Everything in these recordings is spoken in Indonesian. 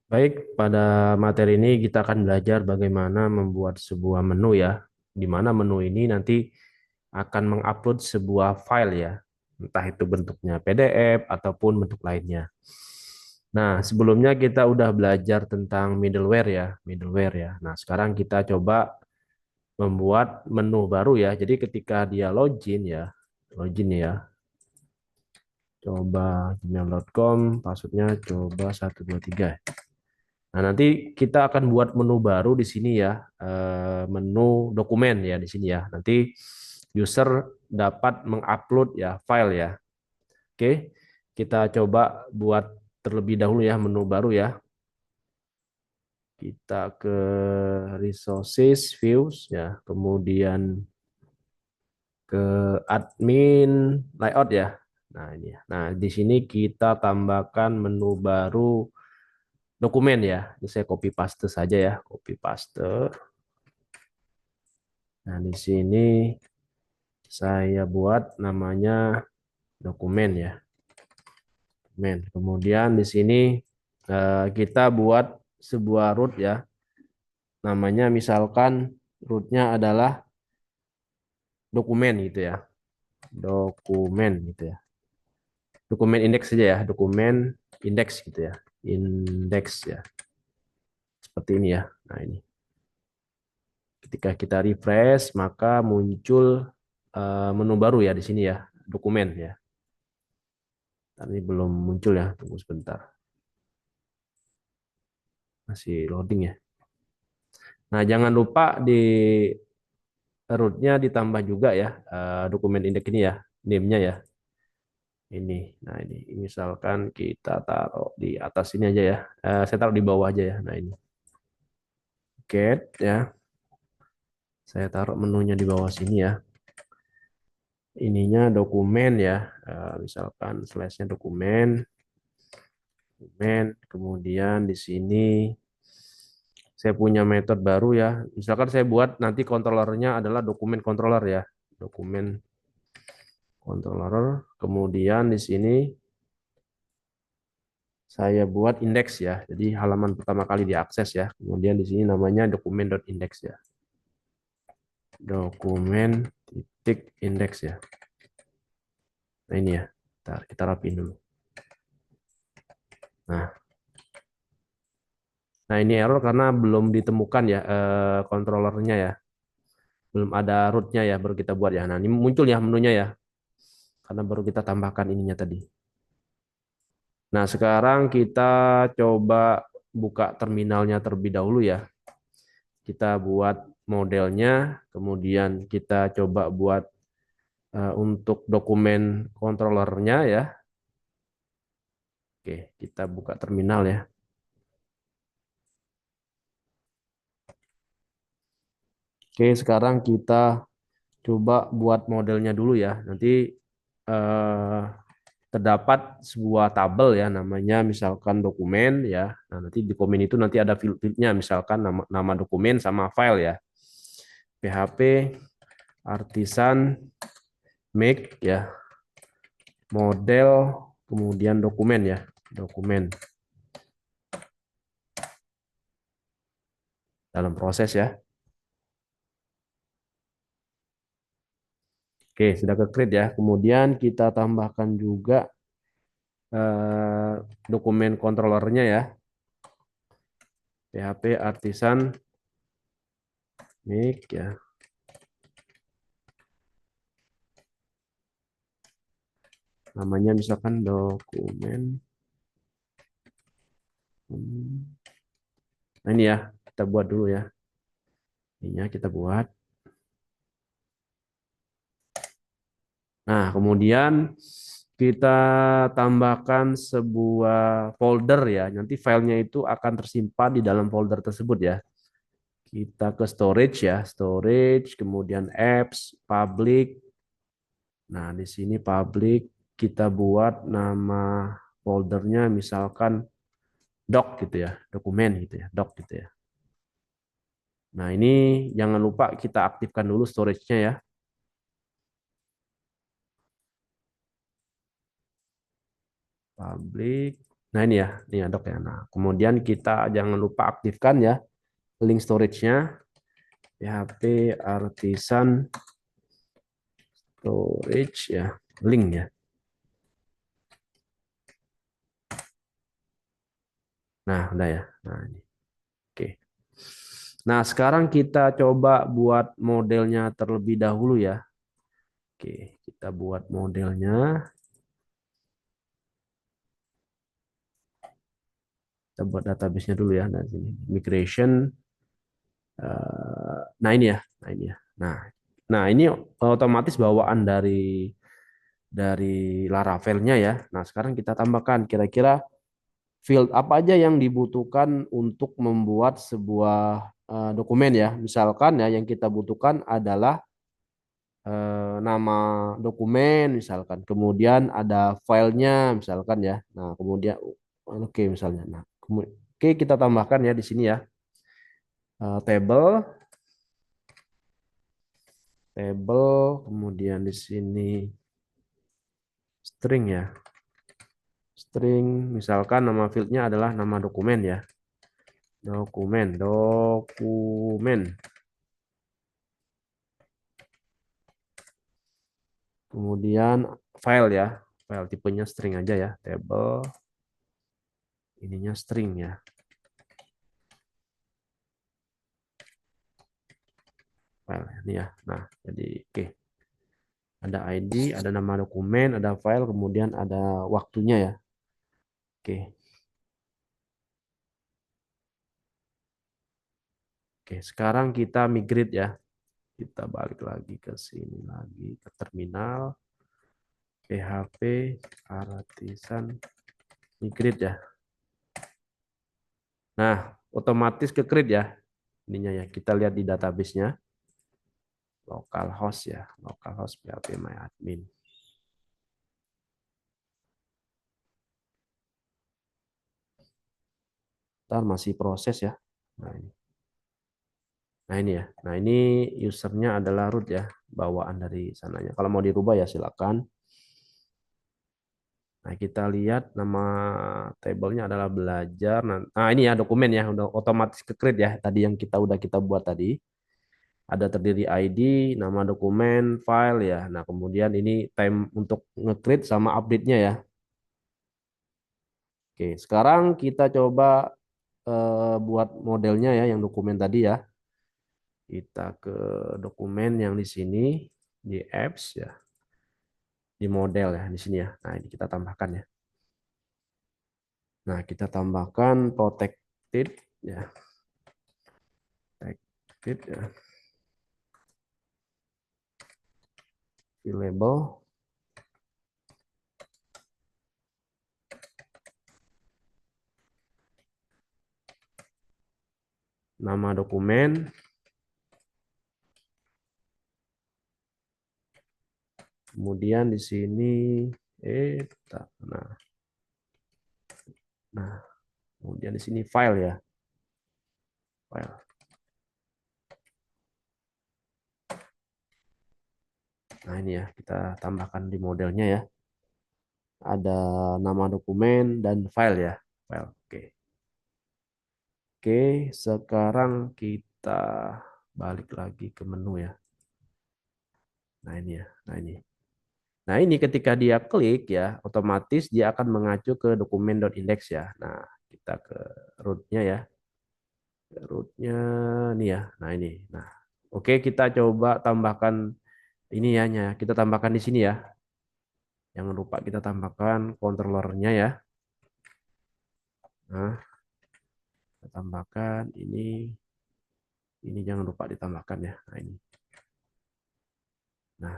Baik, pada materi ini kita akan belajar bagaimana membuat sebuah menu ya, di mana menu ini nanti akan mengupload sebuah file ya, entah itu bentuknya PDF ataupun bentuk lainnya. Nah, sebelumnya kita udah belajar tentang middleware ya. Nah, sekarang kita coba membuat menu baru ya. Jadi ketika dia login ya, coba gmail.com, passwordnya coba 123. Nah, nanti kita akan buat menu baru di sini ya, menu dokumen ya di sini ya. Nanti user dapat mengupload ya file ya. Oke, kita coba buat terlebih dahulu ya menu baru ya. Kita ke resources, views ya, kemudian ke admin layout ya. Nah, ini ya. Nah, di sini kita tambahkan menu baru dokumen ya. Ini saya copy paste saja ya, copy paste. Nah, di sini saya buat namanya dokumen ya. Dokumen. Kemudian di sini kita buat sebuah root ya. Namanya misalkan rootnya adalah dokumen gitu ya. Dokumen gitu ya. Dokumen indeks saja ya. Dokumen indeks gitu ya. Indeks ya. Seperti ini ya. Nah, ini. Ketika kita refresh, maka muncul menu baru ya di sini ya. Dokumen ya. Ini belum muncul ya. Tunggu sebentar. Masih loading ya. Nah, jangan lupa di rootnya ditambah juga ya dokumen indeks ini ya, name-nya ya. Ini, nah ini misalkan kita taruh di atas ini aja ya. Saya taruh di bawah aja ya. Nah ini, get ya. Saya taruh menunya di bawah sini ya. Ininya dokumen ya. Misalkan slashnya dokumen, dokumen. Kemudian di sini saya punya metode baru ya. Misalkan saya buat nanti controllernya adalah dokumen controller ya. Dokumen controller. Kemudian di sini saya buat indeks ya. Jadi halaman pertama kali diakses ya. Kemudian di sini namanya dokumen.index ya. Dokumen titik indeks ya. Nah ini ya. Ntar kita rapiin dulu. Nah, ini error karena belum ditemukan ya controllernya ya. Belum ada rootnya ya baru kita buat ya. Nah, ini muncul ya menunya ya. Karena baru kita tambahkan ininya tadi. Nah, sekarang kita coba buka terminalnya terlebih dahulu ya. Kita buat modelnya, kemudian kita coba buat untuk dokumen controllernya ya. Oke, kita buka terminal ya. Oke, sekarang kita coba buat modelnya dulu ya. Nanti eh, terdapat sebuah tabel ya, namanya misalkan dokumen ya. Nah, nanti di dokumen itu nanti ada field-fieldnya, misalkan nama dokumen sama file ya. PHP artisan make ya, model kemudian dokumen ya, dokumen dalam proses ya. Oke, sudah ke create ya. Kemudian kita tambahkan juga eh, dokumen controllernya ya. PHP artisan make ya. Namanya misalkan dokumen. Nah ini ya, kita buat dulu ya. Ininya kita buat. Nah, kemudian kita tambahkan sebuah folder ya. Nanti filenya itu akan tersimpan di dalam folder tersebut ya. Kita ke storage ya, storage, kemudian apps, public. Nah, di sini public kita buat nama foldernya misalkan doc gitu ya, dokumen gitu ya, doc gitu ya. Nah, ini jangan lupa kita aktifkan dulu storage-nya ya. Public. Nah ini ya dok ya. Nah kemudian kita jangan lupa aktifkan ya link storage-nya PHP Artisan Storage ya, link ya. Nah udah ya. Nah ini. Oke. Nah sekarang kita coba buat modelnya terlebih dahulu ya. Oke, kita buat modelnya. Kita buat database-nya dulu ya. Nah, sini migration. Nah ini ya. Nah ini ya. Nah ini otomatis bawaan dari Laravel-nya ya. Nah sekarang kita tambahkan kira-kira field apa aja yang dibutuhkan untuk membuat sebuah dokumen ya. Misalkan ya yang kita butuhkan adalah nama dokumen misalkan, kemudian ada filenya misalkan ya. Nah, kemudian oke misalnya. Nah, oke kita tambahkan ya di sini ya. Table, kemudian di sini string ya. String misalkan nama fieldnya adalah nama dokumen ya. Dokumen. Kemudian file ya. File tipenya string aja ya. Table, ininya string ya. File ini ya. Nah, jadi oke. Ada ID, ada nama dokumen, ada file, kemudian ada waktunya ya. Oke. Oke, sekarang kita migrate ya. Kita balik lagi ke sini lagi ke terminal PHP Artisan migrate ya. Nah, otomatis ke create ya. Ininya ya. Kita lihat di database-nya. Localhost ya. Localhost PHP my admin. Ntar masih proses ya. Nah ini. Nah ini ya. Nah ini usernya adalah root ya. Bawaan dari sananya. Kalau mau dirubah ya silakan. Nah kita lihat nama tabelnya adalah belajar. Nah ini ya dokumen ya. Udah otomatis ke create ya. Tadi yang kita buat tadi. Ada terdiri ID, nama dokumen, file ya. Nah kemudian ini time untuk nge-create sama update-nya ya. Oke, sekarang kita coba buat modelnya ya, yang dokumen tadi ya. Kita ke dokumen yang di sini, di apps ya, di model ya, di sini ya. Nah, ini kita tambahkan ya. Nah, kita tambahkan protected ya. Protected ya. Label, nama dokumen, kemudian di sini nah, nah, kemudian di sini file ya, file. Nah, ini ya, kita tambahkan di modelnya ya. Ada nama dokumen dan file ya, file. Oke. Oke, sekarang kita balik lagi ke menu ya. Nah, ini ya. Nah, ini. Nah, ini ketika dia klik ya, otomatis dia akan mengacu ke dokumen.index ya. Nah, kita ke rootnya ya. Rootnya nih ya. Nah, ini. Nah, oke kita coba tambahkan ini ya. Kita tambahkan di sini ya. Jangan lupa kita tambahkan controllernya ya. Nah, kita tambahkan ini jangan lupa ditambahkan ya. Nah, ini. Nah,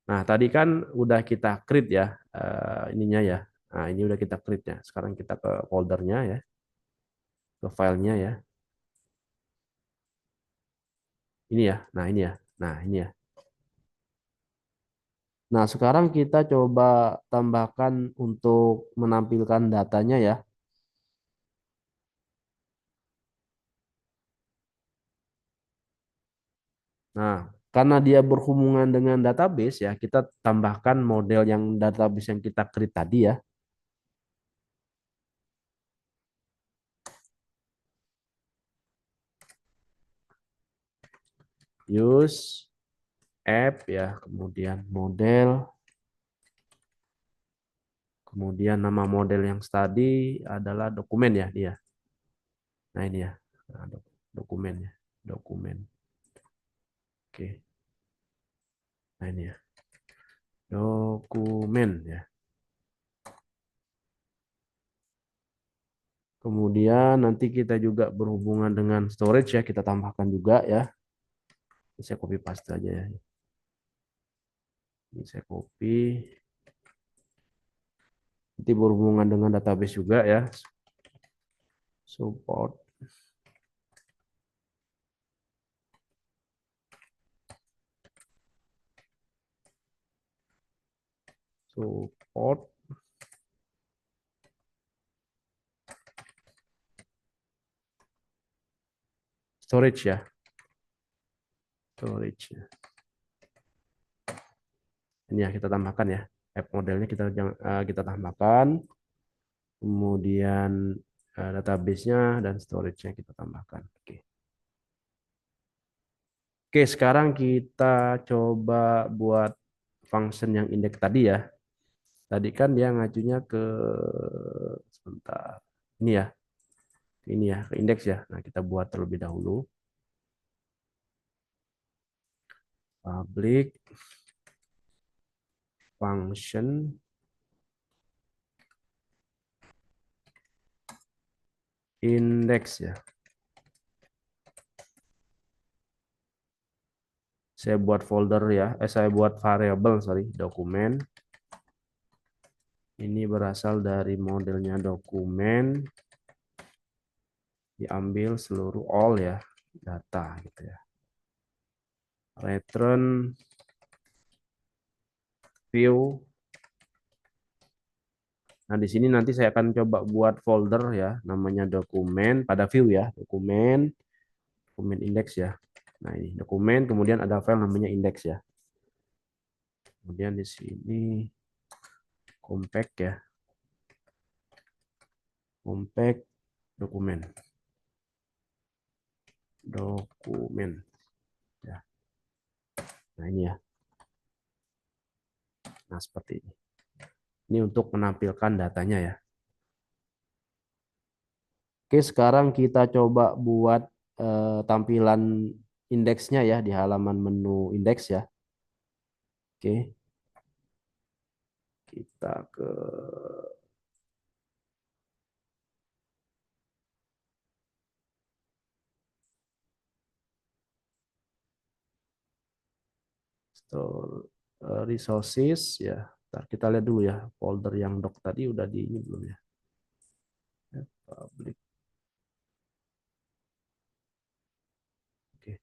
Nah, tadi kan udah kita create ya ininya ya. Nah, ini udah kita create ya. Sekarang kita ke foldernya ya, ke filenya ya. Ini ya. Nah, ini ya. Nah, ini ya. Nah, sekarang kita coba tambahkan untuk menampilkan datanya ya. Nah, Karena dia berhubungan dengan database ya, kita tambahkan model yang database yang kita create tadi ya. Use app ya, kemudian model, kemudian nama model yang tadi adalah dokumen ya dia. Nah ini ya, nah, dokumen ya, dokumen. Oke, nah ini ya, dokumen ya. Kemudian nanti kita juga berhubungan dengan storage ya, kita tambahkan juga ya. Ini saya copy paste aja ya. Ini saya copy. Nanti berhubungan dengan database juga ya. Support. Support. Storage ya. Storage. Ini ya kita tambahkan ya. App modelnya kita tambahkan. Kemudian database-nya dan storage-nya kita tambahkan. Oke. Oke, sekarang kita coba buat function yang indeks tadi ya. Tadi kan dia ngajunya ke sebentar. Ini ya. Ini ya, ke indeks ya. Nah, kita buat terlebih dahulu. Public function index ya. Saya buat folder ya. Saya buat variable, sorry, dokumen. Ini berasal dari modelnya dokumen. Diambil seluruh all ya, data gitu ya. Return view. Nah, di sini nanti saya akan coba buat folder ya, namanya dokumen pada view ya, dokumen, dokumen index ya. Nah, ini dokumen, kemudian ada file namanya index ya. Kemudian di sini compact ya. Compact dokumen. Dokumen ya. Nah, ini ya. Nah, seperti ini. Ini untuk menampilkan datanya ya. Oke, sekarang kita coba buat tampilan indeksnya ya di halaman menu indeks ya. Oke, kita ke store resources ya. Ntar kita lihat dulu ya, folder yang doc tadi udah di ini belum ya? Public. Oke.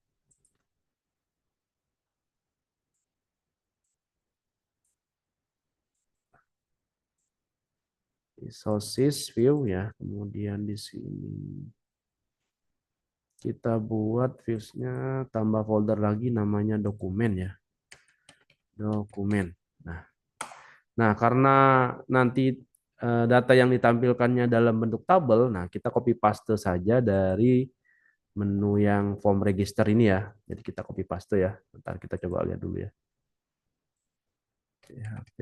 Resources view ya. Kemudian di sini kita buat views-nya tambah folder lagi namanya dokumen ya. Dokumen. Nah, karena nanti data yang ditampilkannya dalam bentuk tabel, nah kita copy paste saja dari menu yang form register ini ya. Jadi kita copy paste ya. Bentar kita coba lihat dulu ya. PHP.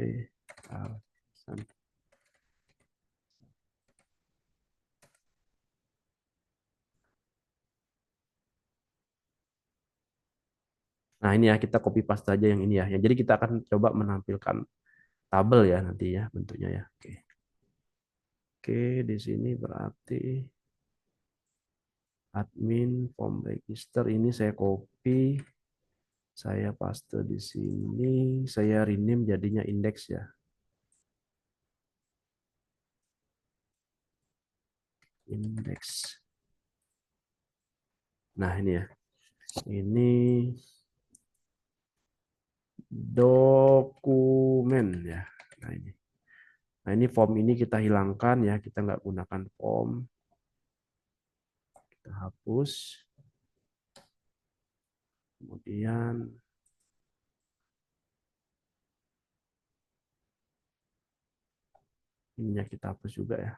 Nah ini ya kita copy paste aja yang ini ya. Jadi kita akan coba menampilkan tabel ya nanti ya bentuknya ya. Oke. Oke, di sini berarti admin form register ini saya copy, saya paste di sini, saya rename jadinya index ya. Index. Nah ini ya. Ini dokumen ya. Nah ini. Nah ini form ini kita hilangkan ya, kita nggak gunakan form. Kita hapus. Kemudian Ininya kita hapus juga ya.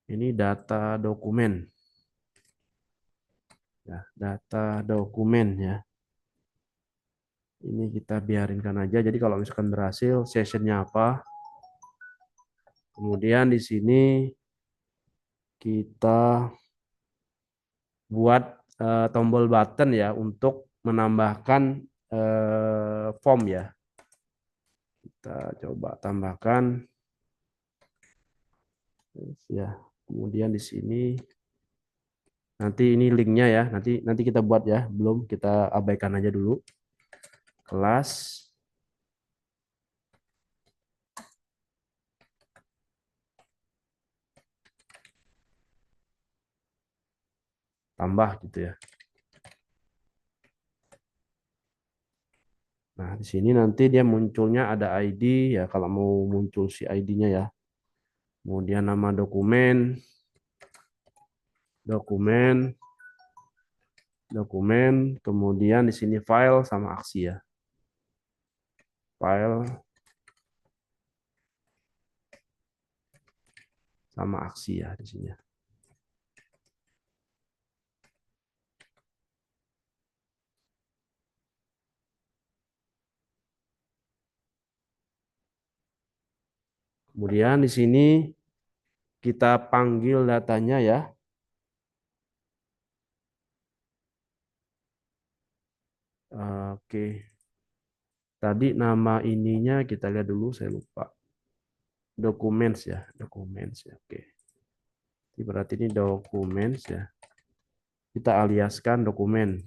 Ini data dokumen. Ya, data dokumen ya. Ini kita biarinkan aja. Jadi kalau misalkan berhasil, sessionnya apa. Kemudian di sini kita buat tombol button ya untuk menambahkan form ya. Kita coba tambahkan ya. Kemudian di sini nanti ini linknya ya. Nanti kita buat ya. Belum kita abaikan aja dulu. Kelas tambah gitu ya. Nah, di sini nanti dia munculnya ada ID ya kalau mau muncul si ID-nya ya. Kemudian nama dokumen, dokumen, dokumen, kemudian di sini file sama aksi ya. File sama aksi ya di sini. Kemudian di sini kita panggil datanya ya. Oke. Tadi nama ininya kita lihat dulu, saya lupa. Documents ya, documents ya. Oke. Berarti ini documents ya. Kita aliaskan dokumen.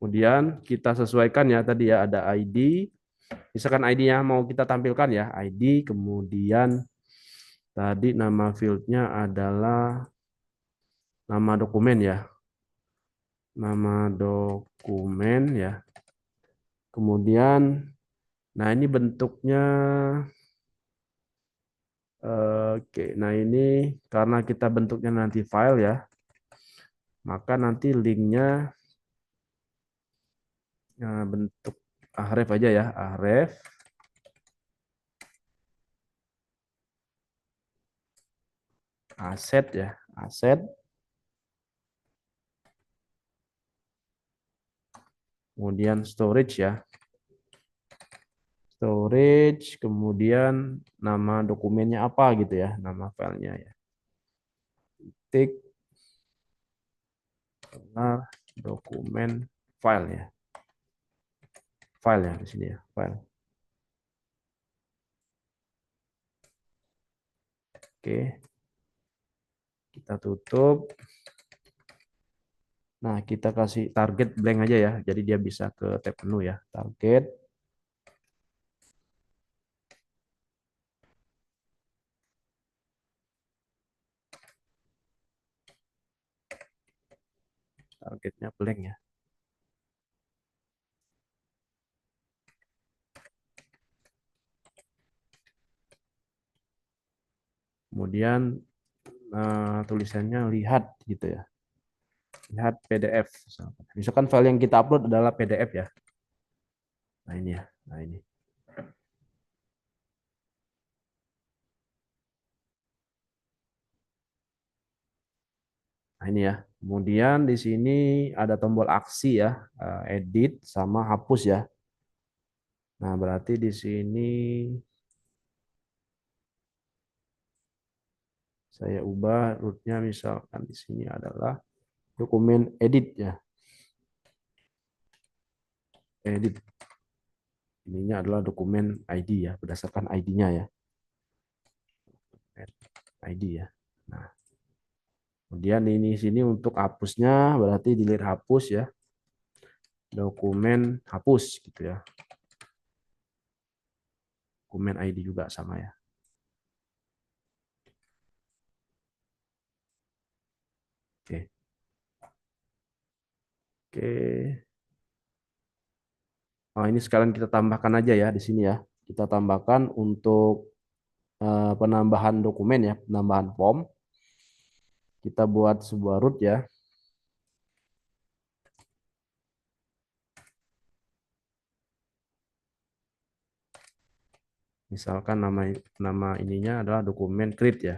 Kemudian kita sesuaikan ya tadi ya ada ID. Misalkan ID-nya mau kita tampilkan ya, ID, kemudian tadi nama fieldnya adalah nama dokumen ya. Nama dokumen ya. Kemudian, nah ini bentuknya, oke, nah ini karena kita bentuknya nanti file ya, maka nanti linknya bentuk href aja ya, href aset ya, aset, kemudian storage ya, storage, kemudian nama dokumennya apa gitu ya, nama filenya ya, tik dokumen file ya, file ya di sini ya, file. Oke, kita tutup. Nah, kita kasih target blank aja ya. Jadi dia bisa ke tab menu ya. Target. Targetnya blank ya. Kemudian tulisannya lihat gitu ya. Lihat PDF. Misalkan file yang kita upload adalah PDF ya. Nah ini ya. Nah ini. Nah ini ya. Kemudian di sini ada tombol aksi ya. Edit sama hapus ya. Nah berarti di sini saya ubah rootnya misalkan di sini adalah dokumen edit ya. Edit. Ininya adalah dokumen ID ya, berdasarkan ID-nya ya. ID ya. Nah, kemudian ini sini untuk hapusnya berarti delete hapus ya. Dokumen hapus gitu ya. Dokumen ID juga sama ya. Oke. Oke. Oh, ini sekarang kita tambahkan aja ya di sini ya. Kita tambahkan untuk penambahan dokumen ya, penambahan form. Kita buat sebuah root ya. Misalkan nama nama ininya adalah dokumen create ya.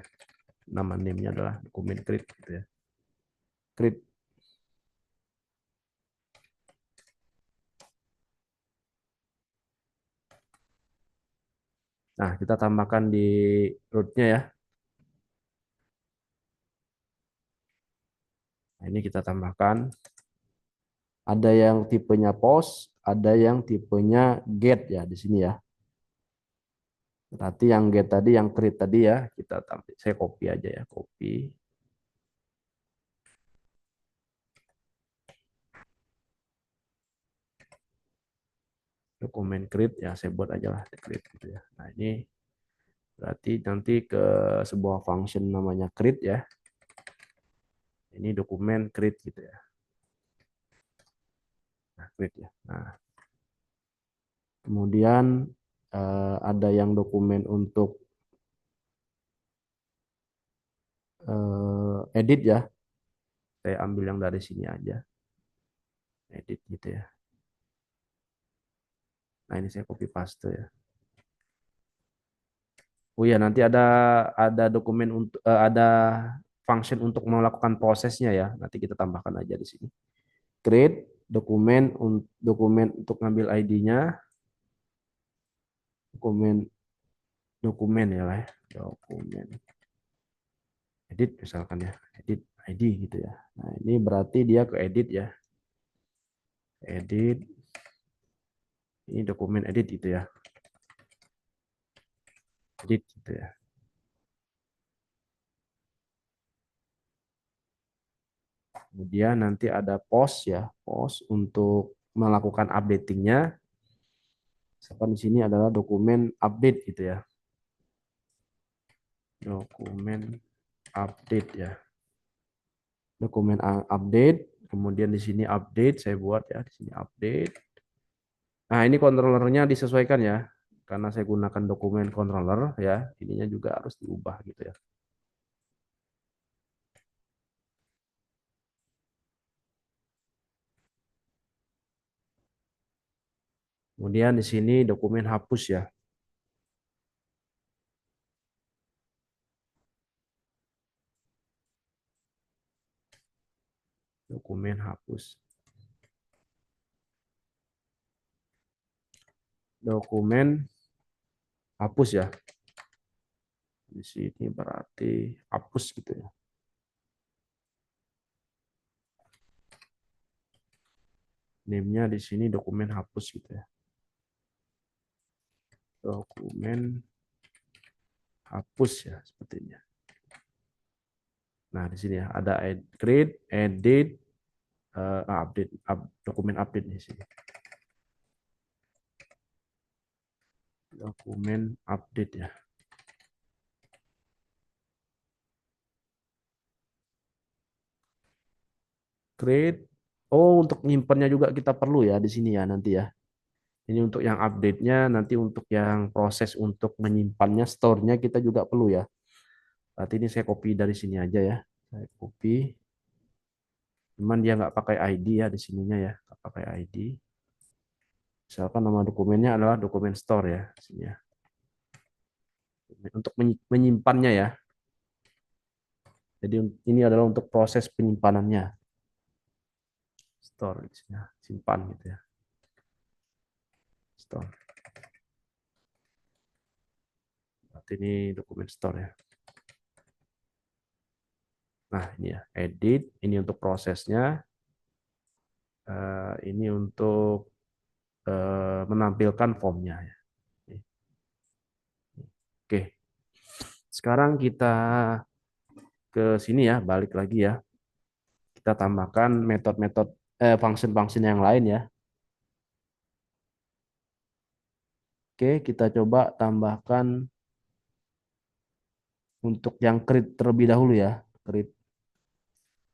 Nama name-nya adalah dokumen create gitu ya. Create. Nah, kita tambahkan di root-nya ya. Nah, ini kita tambahkan. Ada yang tipenya post, ada yang tipenya get ya di sini ya. Berarti yang get tadi, yang create tadi ya, kita tampil. Saya copy aja ya, copy dokumen create ya, saya buat aja lah create gitu ya. Nah ini berarti nanti ke sebuah function namanya create ya. Ini dokumen create gitu ya. Nah, create ya. Nah kemudian ada yang dokumen untuk edit ya. Saya ambil yang dari sini aja, edit gitu ya. Nah ini saya copy paste ya. Oh iya, nanti ada dokumen untuk ada function untuk melakukan prosesnya ya. Nanti kita tambahkan aja di sini. Create dokumen dokumen untuk ngambil ID-nya, dokumen dokumen ya lah ya. Dokumen edit misalkan ya, edit ID gitu ya. Nah, ini berarti dia ke edit ya. Edit ini dokumen edit gitu ya. Edit gitu ya. Kemudian nanti ada post ya, post untuk melakukan updatingnya. Misalkan di sini adalah dokumen update gitu ya. Dokumen update ya. Dokumen update, kemudian di sini update saya buat ya, di sini update. Nah, ini controllernya disesuaikan ya. Karena saya gunakan dokumen controller ya, ininya juga harus diubah gitu ya. Kemudian di sini dokumen hapus ya. Dokumen hapus. Dokumen hapus ya. Di sini berarti hapus gitu ya. Name-nya di sini dokumen hapus gitu ya. Dokumen hapus ya sepertinya. Nah, di sini ya ada create, edit, update, dokumen update di sini. Dokumen update ya. Create. Oh, untuk nyimpannya juga kita perlu ya di sini ya nanti ya. Ini untuk yang update-nya, nanti untuk yang proses untuk menyimpannya, store-nya kita juga perlu ya. Berarti ini saya copy dari sini aja ya. Saya copy. Cuman dia nggak pakai ID ya di sininya ya, nggak pakai ID. Misalkan nama dokumennya adalah dokumen store ya, sini ya. Untuk menyimpannya ya. Jadi ini adalah untuk proses penyimpanannya. Store di sini, ya. Simpan gitu ya. Store. Berarti ini dokumen store ya. Nah, ini ya, edit, ini untuk prosesnya, ini untuk menampilkan formnya ya. Oke, sekarang kita ke sini ya, balik lagi ya. Kita tambahkan metode-metode function-function yang lain ya. Oke, kita coba tambahkan untuk yang create terlebih dahulu ya. Create.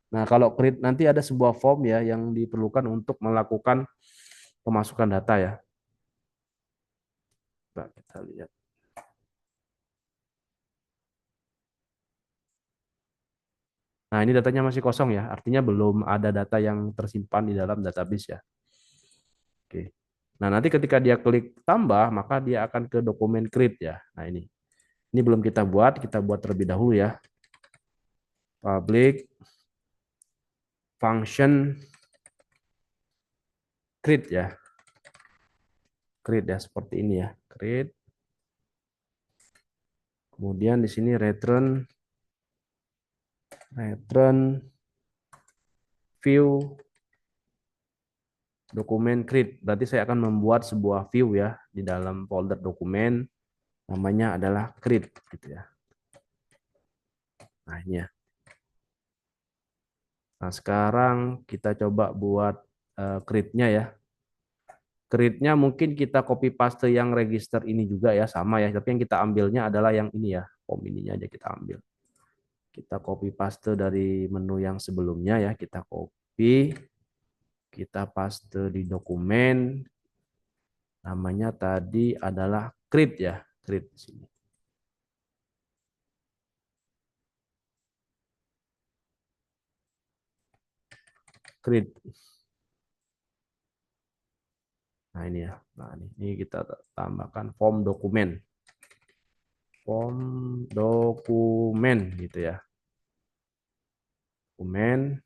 Nah, kalau create nanti ada sebuah form ya yang diperlukan untuk melakukan pemasukan data ya. Coba kita lihat. Nah, ini datanya masih kosong ya, artinya belum ada data yang tersimpan di dalam database ya. Oke. Nah, nanti ketika dia klik tambah, maka dia akan ke dokumen create ya. Nah, ini belum kita buat terlebih dahulu ya. Public function create ya. Create ya, seperti ini ya. Create. Kemudian di sini return view dokumen create. Berarti saya akan membuat sebuah view ya di dalam folder dokumen, namanya adalah create gitu ya. Nah, ini ya. Nah, sekarang kita coba buat create-nya ya. Create-nya mungkin kita copy paste yang register ini juga ya, sama ya. Tapi yang kita ambilnya adalah yang ini ya. Form ininya aja kita ambil. Kita copy paste dari menu yang sebelumnya ya. Kita copy, kita paste di dokumen. Namanya tadi adalah create ya. Create di sini. Create. Nah, ini ya. Nah, ini kita tambahkan form dokumen. Form dokumen gitu ya. Dokumen.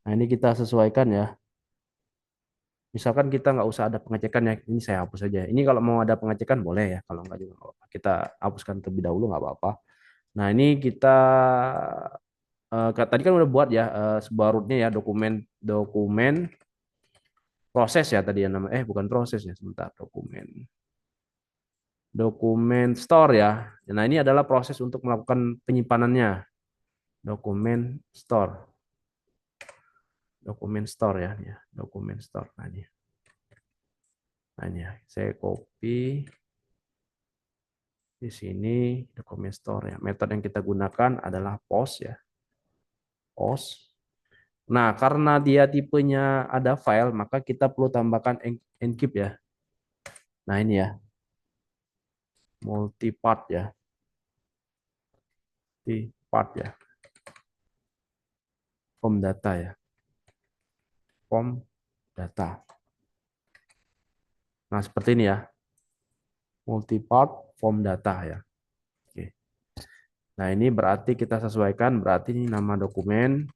Nah, ini kita sesuaikan ya. Misalkan kita nggak usah ada pengecekan ya, ini saya hapus saja. Ini kalau mau ada pengecekan boleh ya, kalau nggak juga nggak apa-apa. Kita hapuskan terlebih dahulu nggak apa-apa. Nah, ini kita tadi kan udah buat ya sebuah rootnya ya, dokumen dokumen proses ya tadi ya nama bukan proses ya, sebentar, dokumen store ya. Nah, ini adalah proses untuk melakukan penyimpanannya. Dokumen store. Dokumen store ya, dokumen store. Nah, ini ya. Saya copy di sini dokumen store ya. Metode yang kita gunakan adalah post ya. Post. Nah, karena dia tipenya ada file, maka kita perlu tambahkan encrypt ya. Nah, ini ya. Multipart ya. Multipart ya. Form data ya. Form data. Nah, seperti ini ya. Multipart form data ya. Oke. Nah, ini berarti kita sesuaikan, berarti ini nama dokumen,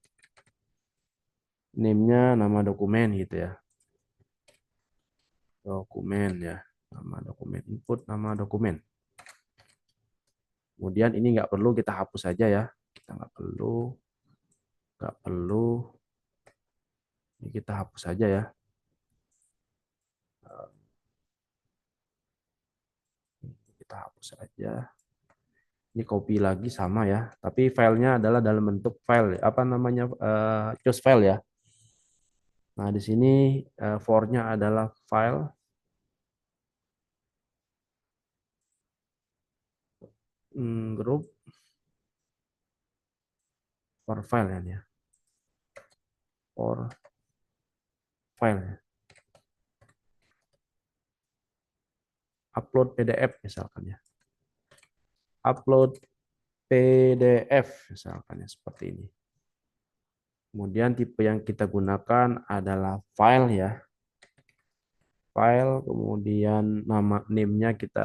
name-nya nama dokumen gitu ya. Dokumen ya. Nama dokumen, input nama dokumen. Kemudian ini nggak perlu, kita hapus saja ya. Kita nggak perlu. Ini kita hapus saja ya. Kita hapus saja. Ini copy lagi sama ya. Tapi filenya adalah dalam bentuk file, apa namanya, choose file ya. Nah, di sini for-nya adalah file, group for file ya. For file ya. Upload PDF misalkan ya. Upload PDF misalkan ya, seperti ini. Kemudian tipe yang kita gunakan adalah file ya. File, kemudian nama name-nya kita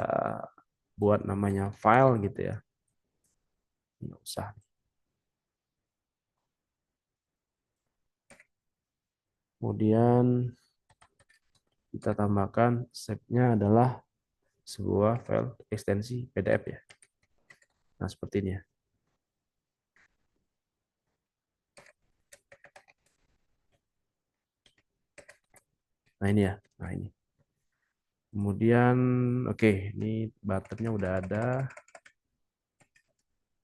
buat namanya file gitu ya. Nggak usah. Kemudian kita tambahkan shape-nya adalah sebuah file ekstensi PDF ya. Nah, seperti ini ya. Nah, ini ya. Nah, ini. Kemudian, oke, ini buttonnya udah ada.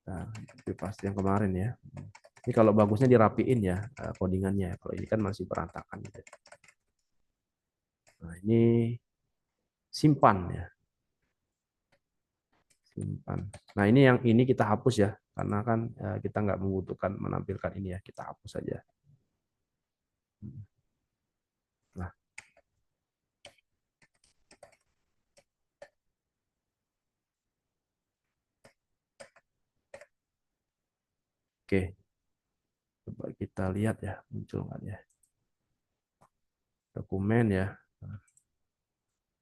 Nah, itu pasti yang kemarin ya. Ini kalau bagusnya dirapiin ya codingannya. Kalau ini kan masih berantakan gitu. Nah, ini simpan ya. simpan. Nah, ini yang ini kita hapus ya, karena kan kita nggak membutuhkan menampilkan ini ya, kita hapus saja. Nah, oke, coba kita lihat ya, muncul nggak ya dokumen ya.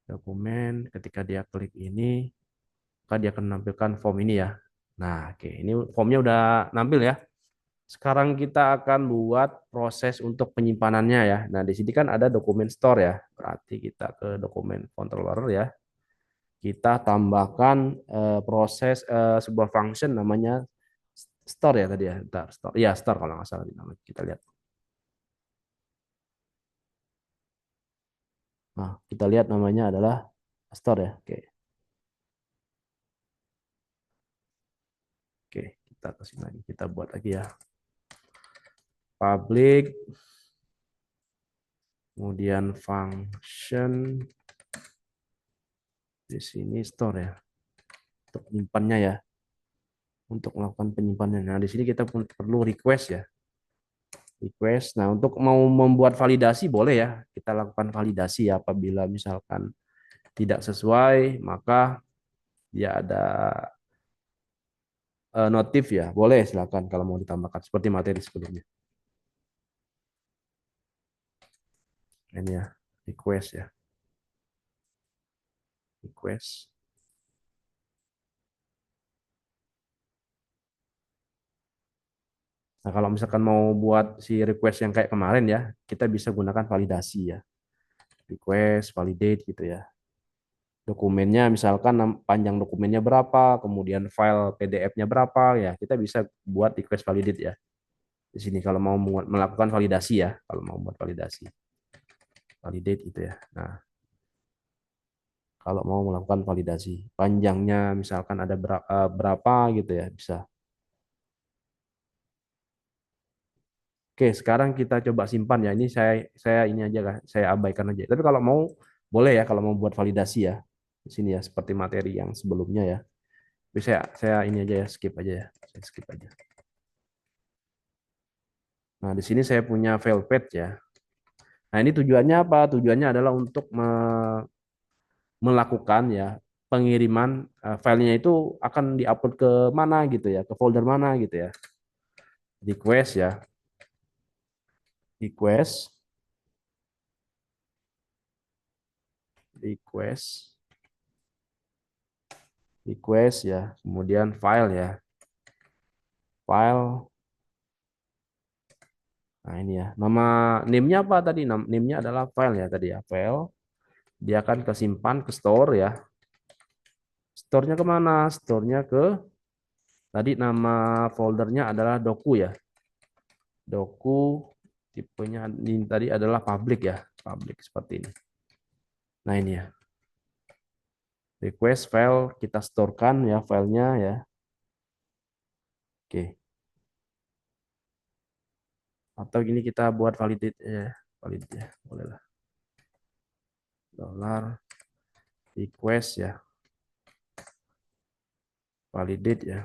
Dokumen, ketika dia klik ini, maka dia akan menampilkan form ini ya. Nah, oke, ini formnya udah nampil ya. Sekarang kita akan buat proses untuk penyimpanannya ya. Nah, di sini kan ada dokumen store ya. Berarti kita ke dokumen controller ya. Kita tambahkan proses sebuah function namanya store ya tadi ya. Bentar, store. Iya, store kalau nggak salah namanya. Kita lihat. Nah, kita lihat namanya adalah store ya. Oke. Oke, kita kasih lagi. Kita buat lagi ya. Public, kemudian function di sini store ya. Untuk menyimpannya ya. Untuk melakukan penyimpanan. Nah, di sini kita perlu request ya. Request. Nah, untuk mau membuat validasi boleh ya. Kita lakukan validasi ya. Apabila misalkan tidak sesuai, maka dia ada notif ya. Boleh silakan kalau mau ditambahkan seperti materi sebelumnya. Ini ya, request ya. Request. Nah, kalau misalkan mau buat si request yang kayak kemarin ya, kita bisa gunakan validasi ya. Request, validate gitu ya. Dokumennya misalkan panjang dokumennya berapa, kemudian file PDF-nya berapa ya, kita bisa buat request validate ya. Di sini kalau mau melakukan validasi ya, kalau mau buat validasi. Validate itu ya. Nah, kalau mau melakukan validasi, panjangnya misalkan ada berapa gitu ya, bisa. Oke, sekarang kita coba simpan ya. Ini saya ini aja lah, saya abaikan aja. Tapi kalau mau boleh ya kalau mau buat validasi ya. Di sini ya seperti materi yang sebelumnya ya. Tapi saya ini aja ya, skip aja ya. Saya skip aja. Nah, di sini saya punya file path ya. Nah, ini tujuannya apa? Tujuannya adalah untuk melakukan ya pengiriman filenya itu akan diupload ke mana gitu ya, ke folder mana gitu ya. Request ya. Request, request, request ya. Kemudian file ya. File. Nah, ini ya. Nama name-nya apa tadi? Name-nya adalah file ya tadi ya. File. Dia akan kesimpan ke store ya. Store-nya kemana? Store-nya ke tadi nama foldernya adalah doku ya. Doku tipenya ini tadi adalah public ya. Public seperti ini. Nah, ini ya. Request file kita storekan ya filenya ya. Oke. Atau gini kita buat validate ya. Validate ya. Boleh lah. Dollar request ya. Validate ya.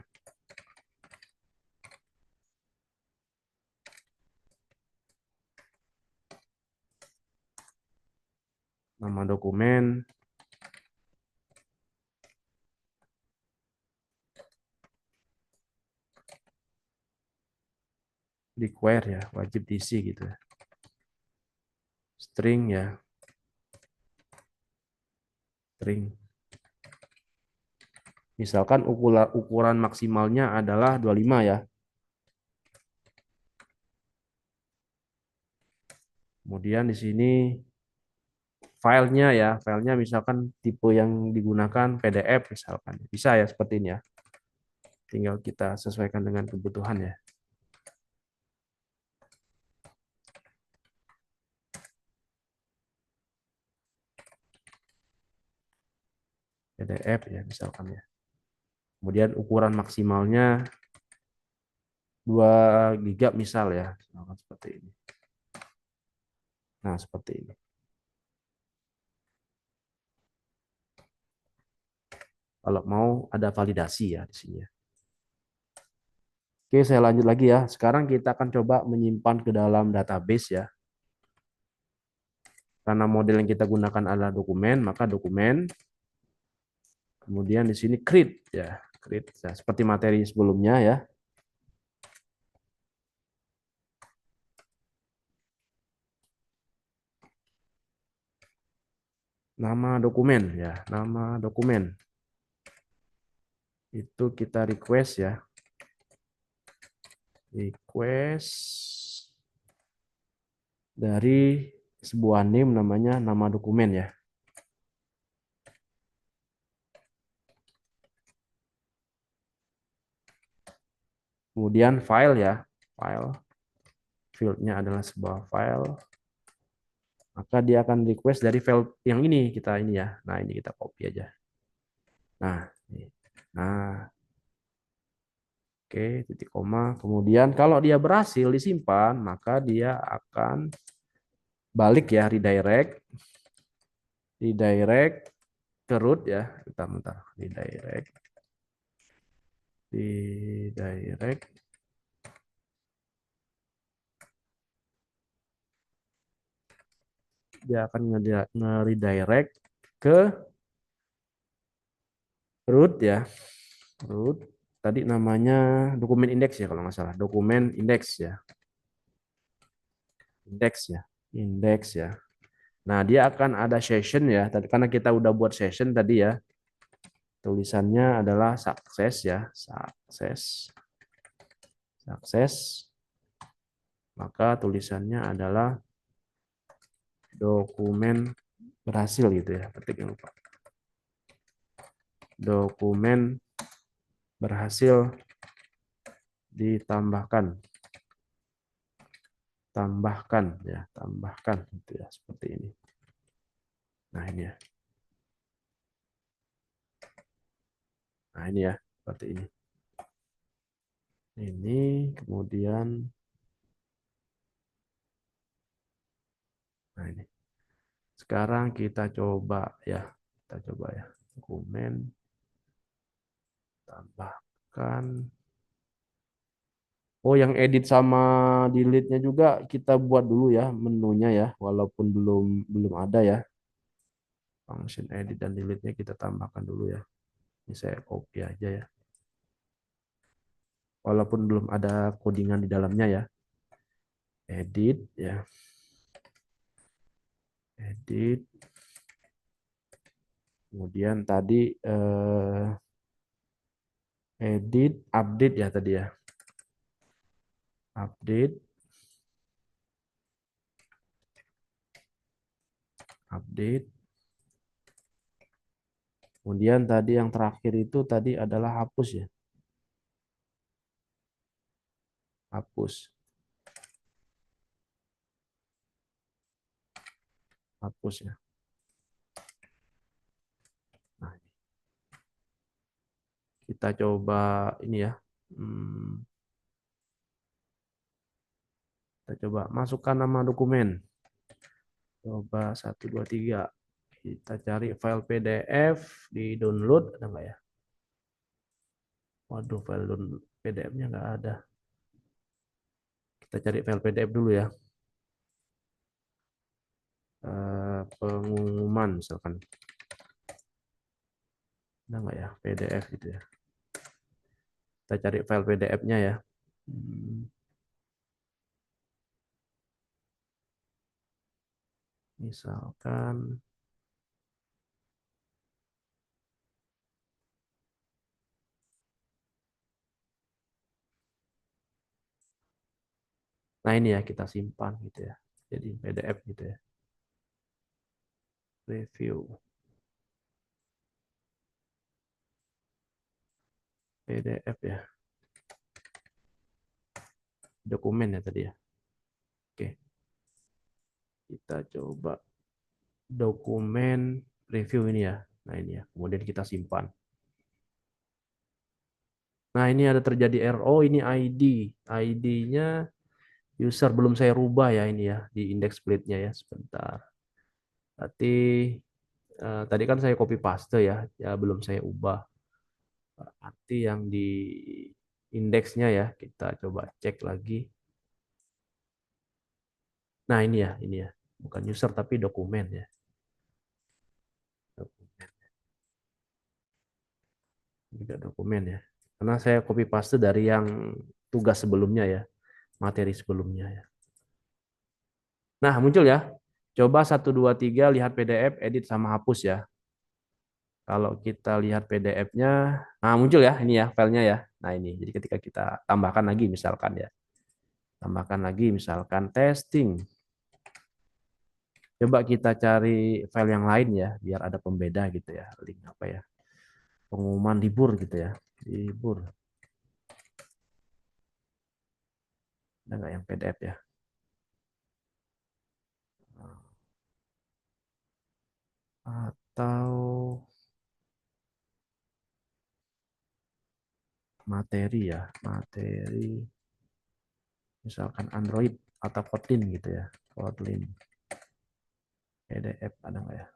Nama dokumen. Require ya. Wajib diisi gitu ya. String ya. String. Misalkan ukuran maksimalnya adalah 25 ya. Kemudian di sini filenya ya, filenya misalkan tipe yang digunakan PDF misalkan. Bisa ya seperti ini ya. Tinggal kita sesuaikan dengan kebutuhan ya. PDF ya misalkan ya. Kemudian ukuran maksimalnya 2 giga misal ya. Misalkan seperti ini. Nah, seperti ini. Kalau mau ada validasi ya di sini ya. Oke, saya lanjut lagi ya. Sekarang kita akan coba menyimpan ke dalam database ya. Karena model yang kita gunakan adalah dokumen, maka dokumen. Kemudian di sini create ya, create ya, seperti materi sebelumnya ya. Nama dokumen ya, nama dokumen. Itu kita request ya. Request dari sebuah name namanya nama dokumen ya. Kemudian file ya, file. Fieldnya adalah sebuah file. Maka dia akan request dari file yang ini kita ini ya. Nah ini kita copy aja. Nah, ini. Nah, oke, titik koma. Kemudian kalau dia berhasil disimpan, maka dia akan balik ya, redirect ke root ya. Bentar, redirect. Dia akan nge-redirect ke root ya. Root. Tadi namanya dokumen indeks ya kalau nggak salah. Dokumen indeks ya. Indeks ya. Nah, dia akan ada session ya. Tadi karena kita udah buat session tadi ya. Tulisannya adalah sukses ya. Sukses. Maka tulisannya adalah dokumen berhasil gitu ya. Ketik yang lupa. Dokumen berhasil ditambahkan. Tambahkan gitu ya, seperti ini. Nah, ini ya. Nah, ini ya, seperti ini. Ini kemudian nah ini. Sekarang kita coba ya. Kita coba ya. Dokumen tambahkan. Oh, yang edit sama delete-nya juga kita buat dulu ya menunya ya, walaupun belum ada ya. Function edit dan delete-nya kita tambahkan dulu ya. Ini saya copy aja ya. Walaupun belum ada codingan di dalamnya ya. Edit ya. Edit. Kemudian tadi edit, update ya tadi ya. Update. Update. Kemudian tadi yang terakhir itu tadi adalah hapus ya. Hapus. Hapus ya. Nah, kita coba ini ya. Kita coba masukkan nama dokumen. Coba 1, 2, 3. Kita cari file PDF di download ada nggak ya? Waduh, file download PDF-nya nggak ada. Kita cari file PDF dulu ya. Pengumuman misalkan. Ada nggak ya PDF gitu ya? Kita cari file PDF-nya ya. Misalkan nah ini ya kita simpan gitu ya. Jadi PDF gitu ya. Review PDF ya. Dokumen ya tadi ya. Oke. Kita coba dokumen review ini ya. Nah ini ya. Kemudian kita simpan. Nah ini ada terjadi error. Oh ini ID. ID-nya user belum saya rubah ya ini ya. Di index split-nya ya. Sebentar. Berarti tadi kan saya copy paste ya. Ya belum saya ubah. Berarti yang di indeksnya ya, kita coba cek lagi. Nah, ini ya. Bukan user tapi dokumen ya. Juga dokumen ya. Karena saya copy paste dari yang tugas sebelumnya ya, materi sebelumnya ya. Nah, muncul ya. Coba 1, 2, 3 lihat PDF, edit sama hapus ya. Kalau kita lihat PDF-nya, nah muncul ya ini ya filenya ya. Nah ini, jadi ketika kita tambahkan lagi misalkan ya, tambahkan lagi misalkan testing. Coba kita cari file yang lain ya, biar ada pembeda gitu ya. Link apa ya? Pengumuman libur gitu ya. Libur. Ada nggak yang PDF ya? Atau materi ya, materi misalkan Android atau Kotlin gitu ya. Kotlin PDF ada nggak ya?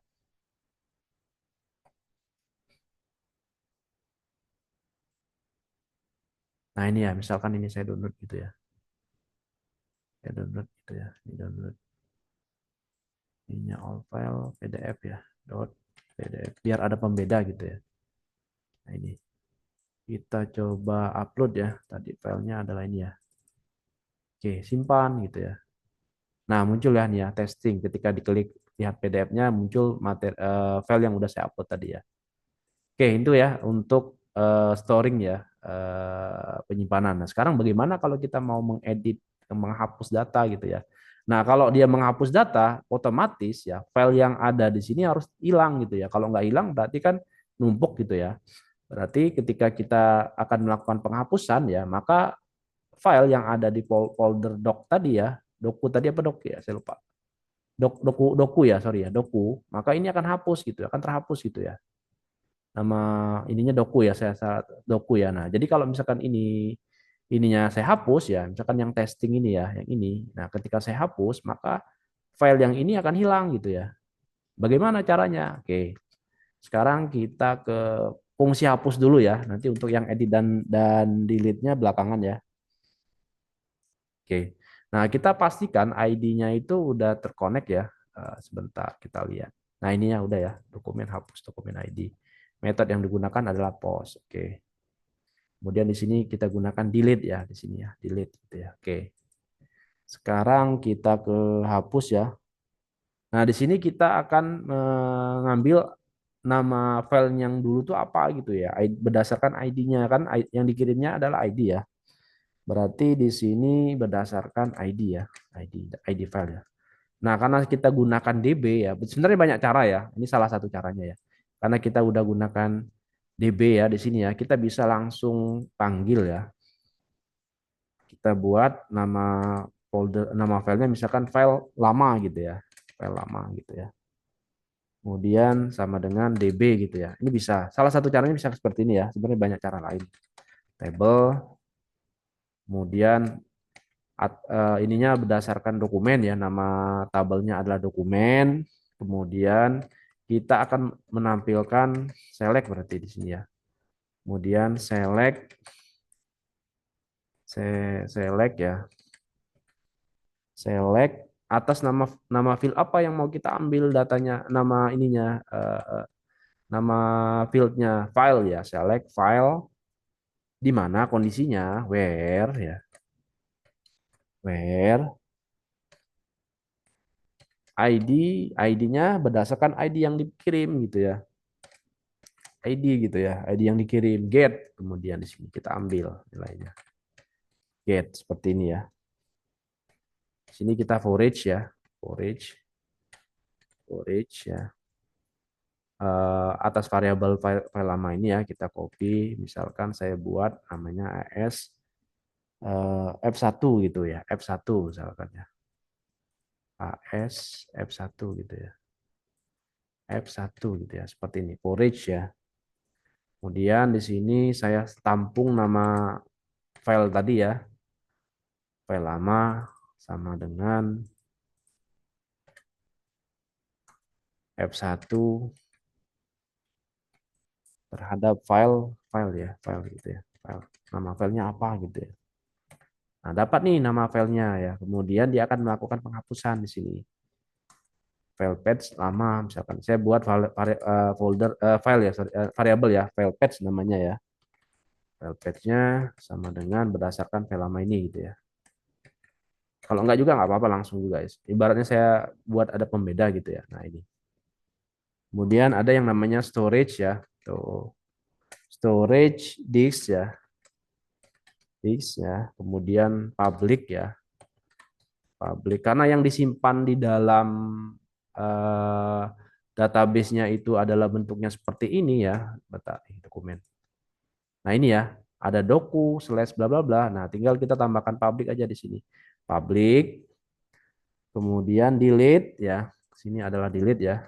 Nah ini ya, misalkan ini saya download gitu ya. Saya download gitu ya. Ini download. Ininya all file PDF ya. Dot PDF. Biar ada pembeda gitu ya. Nah ini. Kita coba upload ya. Tadi filenya adalah ini ya. Oke, simpan gitu ya. Nah, muncul ya nih ya testing. Ketika diklik lihat PDF-nya muncul materi file yang udah saya upload tadi ya. Oke, itu ya untuk storing ya, penyimpanan. Nah, sekarang bagaimana kalau kita mau mengedit, menghapus data gitu ya. Nah, kalau dia menghapus data, otomatis ya file yang ada di sini harus hilang gitu ya. Kalau nggak hilang berarti kan numpuk gitu ya. Berarti ketika kita akan melakukan penghapusan ya, maka file yang ada di folder doc tadi ya, doku tadi apa doc ya, saya lupa. Doku ya, sorry ya, doku. Maka ini akan hapus gitu, akan terhapus gitu ya. Nama ininya doku ya, saya salah doku ya. Nah, jadi kalau misalkan ininya saya hapus ya, misalkan yang testing ini ya, yang ini. Nah, ketika saya hapus, maka file yang ini akan hilang gitu ya. Bagaimana caranya? Oke, sekarang kita ke fungsi hapus dulu ya. Nanti untuk yang edit dan delete-nya belakangan ya. Oke. Nah, kita pastikan ID-nya itu udah terkonek ya. Sebentar kita lihat. Nah, ininya udah ya, dokumen hapus dokumen ID. Metode yang digunakan adalah post. Oke. Kemudian di sini kita gunakan delete ya di sini ya, delete gitu ya. Oke. Sekarang kita ke hapus ya. Nah, di sini kita akan mengambil nama file yang dulu tuh apa gitu ya. Berdasarkan ID-nya kan yang dikirimnya adalah ID ya. Berarti di sini berdasarkan ID ya, ID file ya. Nah, karena kita gunakan DB ya, sebenarnya banyak cara ya. Ini salah satu caranya ya. Karena kita udah gunakan DB ya di sini ya, kita bisa langsung panggil ya. Kita buat nama folder, nama filenya misalkan file lama gitu ya, file lama gitu ya. Kemudian sama dengan DB gitu ya. Ini bisa. Salah satu caranya bisa seperti ini ya. Sebenarnya banyak cara lain. Table, kemudian ininya berdasarkan dokumen ya, nama tabelnya adalah dokumen. Kemudian kita akan menampilkan select berarti di sini ya. Kemudian select ya, select atas nama nama field apa yang mau kita ambil datanya, nama ininya, nama fieldnya file ya, select file di mana kondisinya where ya, where ID ID-nya berdasarkan ID yang dikirim gitu ya. ID gitu ya, ID yang dikirim, get, kemudian di sini kita ambil nilainya. Get seperti ini ya. Di sini kita forage ya, forage, forage ya. Atas variabel file lama ini ya kita copy, misalkan saya buat namanya AS F1 gitu ya, F1 misalkan ya. AS F1 gitu ya. F1 gitu ya, seperti ini, forage ya. Kemudian di sini saya tampung nama file tadi ya, file lama sama dengan F1 terhadap file ya, file gitu ya. File. Nama filenya apa gitu ya. Nah, dapat nih nama filenya ya. Kemudian dia akan melakukan penghapusan di sini. File patch lama misalkan saya buat folder file ya, sorry, variabel ya, file patch namanya ya. File patch-nya sama dengan berdasarkan file lama ini gitu ya. Kalau enggak juga nggak apa-apa langsung juga. Ibaratnya saya buat ada pembeda gitu ya. Nah ini. Kemudian ada yang namanya storage ya. Tuh. Storage disk ya. Disk ya. Kemudian public ya. Public. Karena yang disimpan di dalam eh, database-nya itu adalah bentuknya seperti ini ya. Dokumen. Nah ini ya. Ada doku slash bla bla bla. Nah tinggal kita tambahkan public aja di sini. Public. Kemudian delete ya. Sini adalah delete ya.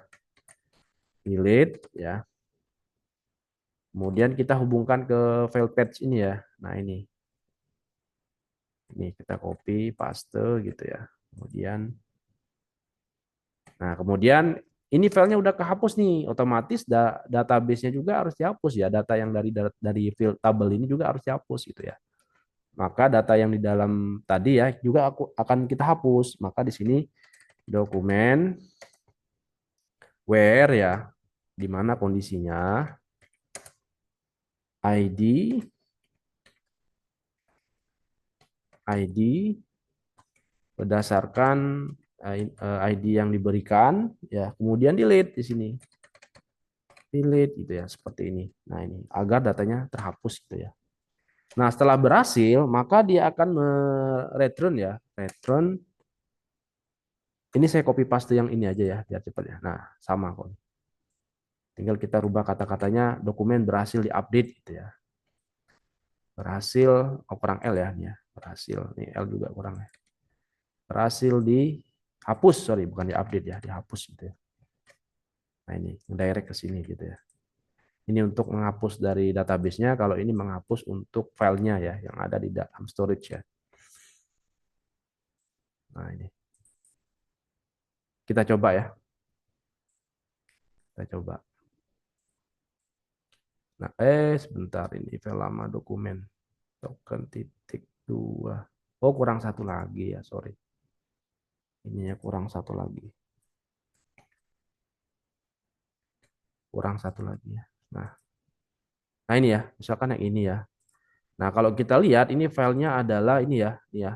Delete ya. Kemudian kita hubungkan ke file patch ini ya. Nah ini kita copy paste gitu ya. Kemudian ini filenya udah kehapus nih, otomatis database-nya juga harus dihapus ya. Data yang dari field tabel ini juga harus dihapus gitu ya. Maka data yang di dalam tadi ya juga akan kita hapus. Maka di sini dokumen where ya, di mana kondisinya ID ID berdasarkan ID yang diberikan ya, kemudian delete di sini. Delete gitu ya, seperti ini. Nah, ini agar datanya terhapus gitu ya. Nah, setelah berhasil, maka dia akan return ya, return. Ini saya copy paste yang ini aja ya, biar cepat ya. Nah, sama kok. Tinggal kita rubah kata-katanya, dokumen berhasil diupdate gitu ya. Berhasil, oh kurang L ya, ini ya. Berhasil, ini L juga kurang ya. Berhasil dihapus, sorry, bukan diupdate ya, dihapus gitu ya. Nah, ini direct ke sini gitu ya. Ini untuk menghapus dari database-nya, kalau ini menghapus untuk filenya ya, yang ada di dalam storage ya. Nah, ini. Kita coba ya. Kita coba. Nah, sebentar ini file lama dokumen. Token titik dua. Oh, kurang satu lagi ya, sorry. Ininya kurang satu lagi. Kurang satu lagi ya. Nah ini ya, misalkan yang ini ya. Nah, kalau kita lihat ini filenya adalah ini ya, ini ya.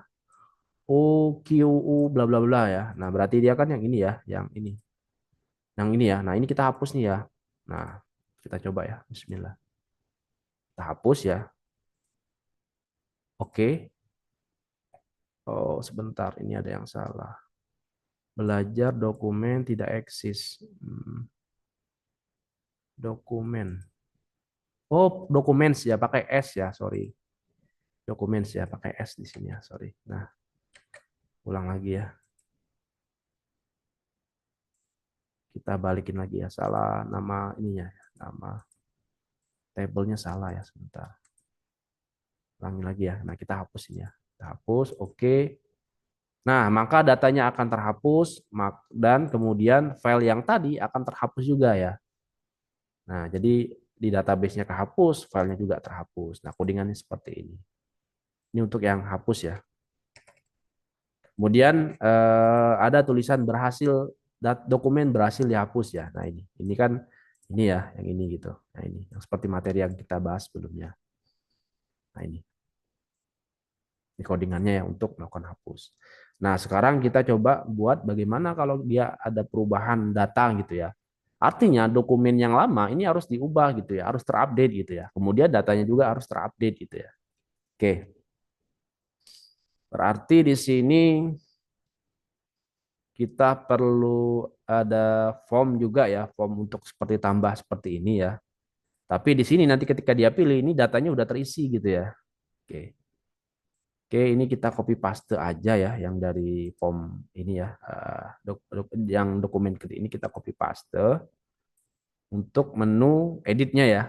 OQU bla bla bla ya. Nah, berarti dia kan yang ini ya, yang ini. Yang ini ya. Nah, ini kita hapus nih ya. Nah, kita coba ya. Bismillah. Kita hapus ya. Oke. Oh, sebentar. Ini ada yang salah. Belajar dokumen tidak eksis. Dokumen. Oh, documents ya, pakai S ya, sorry. Documents ya, pakai S di sini ya, sorry. Nah, ulang lagi ya. Kita balikin lagi ya, salah nama ininya ya. Nama tabelnya salah ya, sebentar. Ulangi lagi ya. Nah, kita hapus ini ya. Kita hapus, oke. Nah, maka datanya akan terhapus dan kemudian file yang tadi akan terhapus juga ya. Nah, jadi di database-nya kehapus, filenya juga terhapus. Nah, codingannya seperti ini. Ini untuk yang hapus ya. Kemudian ada tulisan berhasil, dokumen berhasil dihapus ya. Nah, ini kan ini ya, yang ini gitu. Nah, ini yang seperti materi yang kita bahas sebelumnya. Nah, ini codingannya ya untuk melakukan hapus. Nah, sekarang kita coba buat bagaimana kalau dia ada perubahan data gitu ya. Artinya dokumen yang lama ini harus diubah gitu ya, harus terupdate gitu ya. Kemudian datanya juga harus terupdate gitu ya. Oke, berarti di sini kita perlu ada form juga ya, form untuk seperti tambah seperti ini ya. Tapi di sini nanti ketika dia pilih ini datanya udah terisi gitu ya. Oke. Oke, ini kita copy paste aja ya yang dari form ini ya. Yang dokumen ini kita copy paste untuk menu editnya ya.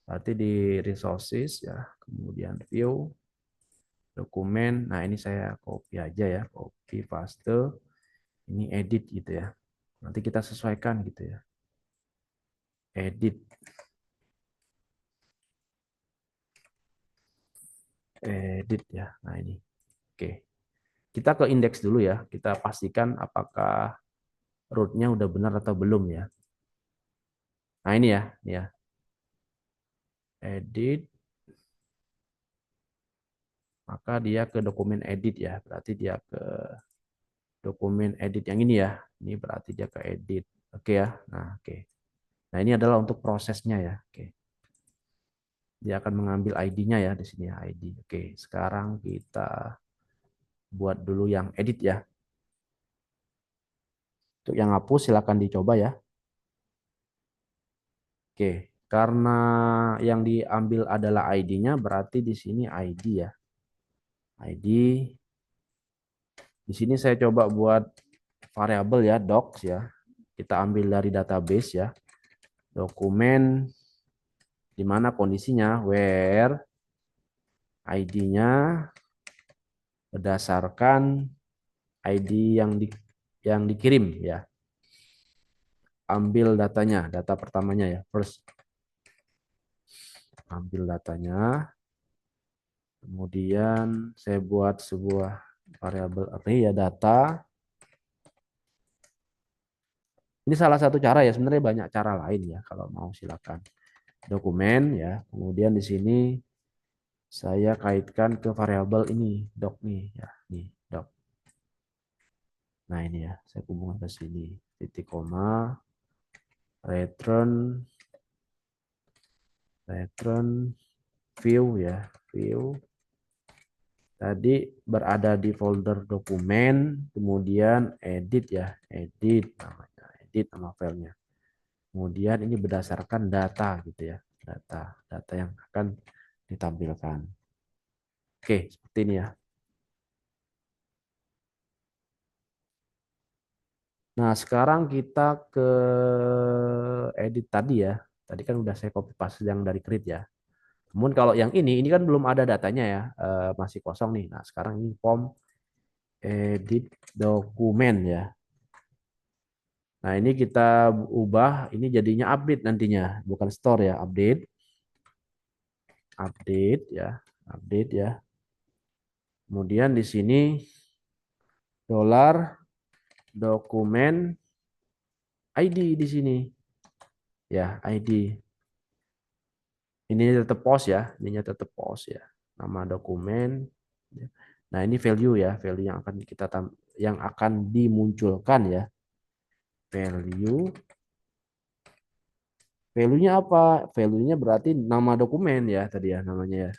Berarti di resources ya, kemudian view. dokumen. Nah, ini saya copy aja ya, copy paste. Ini edit gitu ya. Nanti kita sesuaikan gitu ya. Edit, edit ya. Nah, ini. Oke. Kita ke indeks dulu ya. Kita pastikan apakah rootnya udah benar atau belum ya. Nah, ini ya, ini ya. Edit, maka dia ke dokumen edit ya. Berarti dia ke dokumen edit yang ini ya. Ini berarti dia ke edit. Oke ya. Nah, oke. Nah, ini adalah untuk prosesnya ya. Oke. Dia akan mengambil ID-nya ya di sini ya, ID. Oke, sekarang kita buat dulu yang edit ya. Untuk yang hapus silakan dicoba ya. Oke, karena yang diambil adalah ID-nya berarti di sini ID ya. ID. Di sini saya coba buat variabel ya, docs ya. Kita ambil dari database ya. Dokumen di mana kondisinya where ID-nya berdasarkan ID yang dikirim ya. Ambil datanya, data pertamanya ya, first. Ambil datanya, kemudian saya buat sebuah variabel array ya, data. Ini salah satu cara ya, sebenarnya banyak cara lain ya, kalau mau silakan. Dokumen ya, kemudian di sini saya kaitkan ke variabel ini, doc nih ya, nih doc. Nah ini ya, saya hubungkan ke sini, titik koma, return view ya, view. Tadi berada di folder dokumen, kemudian edit ya, edit namanya, edit nama filenya. Kemudian ini berdasarkan data gitu ya, data yang akan ditampilkan. Oke, seperti ini ya. Nah, sekarang kita ke edit tadi ya. Tadi kan udah saya copy paste yang dari create ya. Namun kalau yang ini kan belum ada datanya ya, masih kosong nih. Nah, sekarang ini form edit dokumen ya. Nah, ini kita ubah, ini jadinya update nantinya, bukan store ya, update. Update ya, update ya. Kemudian di sini dolar dokumen ID di sini. Ya, ID. Ini tetap post ya, ininya tetap post ya. Nama dokumen. Nah, ini value ya, value yang akan yang akan dimunculkan ya. Value. Value-nya apa? Value-nya berarti nama dokumen ya tadi ya namanya ya.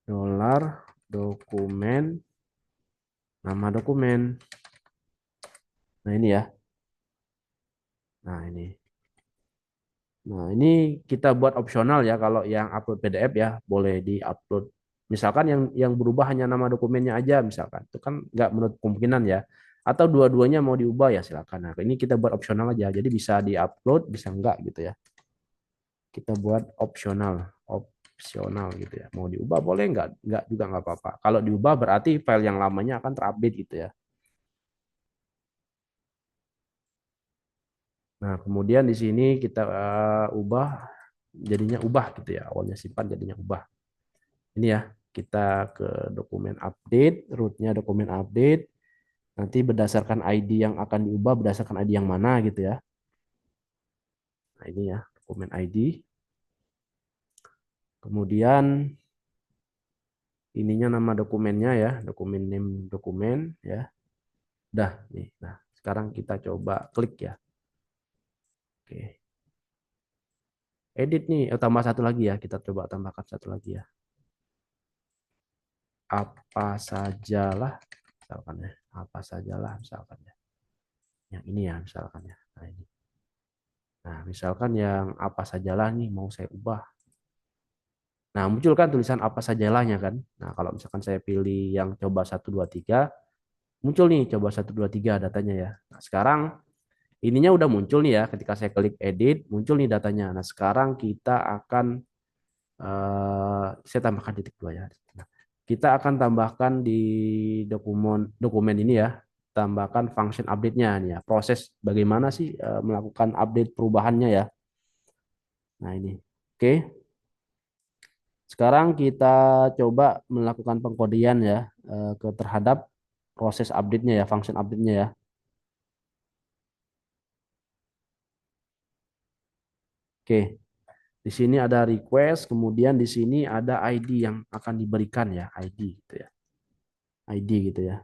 Dolar dokumen, nama dokumen. Nah, ini ya. Nah, ini. Nah, ini kita buat opsional ya, kalau yang upload PDF ya boleh di-upload. Misalkan yang berubah hanya nama dokumennya aja misalkan. Itu kan nggak menurut kemungkinan ya. Atau dua-duanya mau diubah ya silakan. Nah, ini kita buat opsional aja. Jadi bisa di-upload, bisa enggak gitu ya. Kita buat opsional gitu ya. Mau diubah boleh, enggak juga nggak apa-apa. Kalau diubah berarti file yang lamanya akan terupdate gitu ya. Nah, kemudian di sini kita ubah jadinya ubah gitu ya. Awalnya simpan jadinya ubah. Ini ya, kita ke dokumen update, rootnya dokumen update. Nanti berdasarkan ID yang akan diubah, berdasarkan ID yang mana gitu ya. Nah, ini ya, dokumen ID. Kemudian ininya nama dokumennya ya, dokumen name dokumen ya. Dah nih. Nah, sekarang kita coba klik ya. Oke. Edit nih, tambah satu lagi ya. Kita coba tambahkan satu lagi ya. Apa sajalah misalkan ya. Apa sajalah misalkan ya. Yang ini ya misalkan ya. Nah, ini. Nah, misalkan yang apa sajalah nih mau saya ubah. Nah, muncul kan tulisan apa sajalahnya kan. Nah, kalau misalkan saya pilih yang coba 1 2 3, muncul nih coba 1 2 3 datanya ya. Nah, sekarang ininya udah muncul nih ya, ketika saya klik edit muncul nih datanya. Nah, sekarang kita akan Saya tambahkan titik dua ya. Nah, kita akan tambahkan di dokumen ini ya, tambahkan function update-nya nih ya. Proses bagaimana sih melakukan update perubahannya ya. Nah ini, oke. Sekarang kita coba melakukan pengkodian ya ke terhadap proses update-nya ya, function update-nya ya. Oke, di sini ada request, kemudian di sini ada ID yang akan diberikan ya, ID gitu ya, ID gitu ya.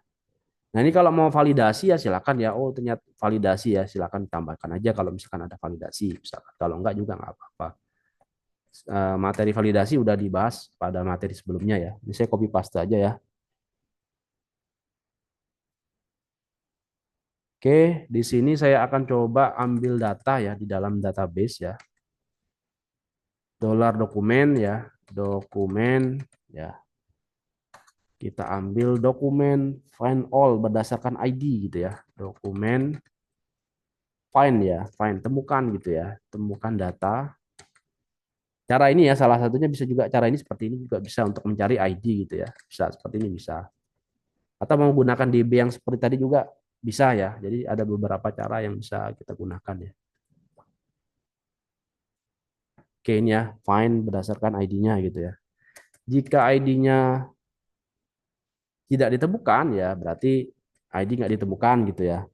Nah ini kalau mau validasi ya silakan ya. Oh ternyata validasi ya, silakan tambahkan aja kalau misalkan ada validasi. Misalkan. Kalau enggak juga nggak apa-apa. Materi validasi udah dibahas pada materi sebelumnya ya. Ini saya copy paste aja ya. Oke, di sini saya akan coba ambil data ya di dalam database ya. Dolar dokumen ya, dokumen ya. Kita ambil dokumen find all berdasarkan ID gitu ya. Dokumen find ya, find temukan gitu ya. Temukan data. Cara ini ya salah satunya bisa juga cara ini seperti ini juga bisa untuk mencari ID gitu ya. Bisa seperti ini bisa. Atau mau gunakan DB yang seperti tadi juga bisa ya. Jadi ada beberapa cara yang bisa kita gunakan ya. Oke ini ya, find berdasarkan ID-nya gitu ya. Jika ID-nya tidak ditemukan ya berarti ID nggak ditemukan gitu ya.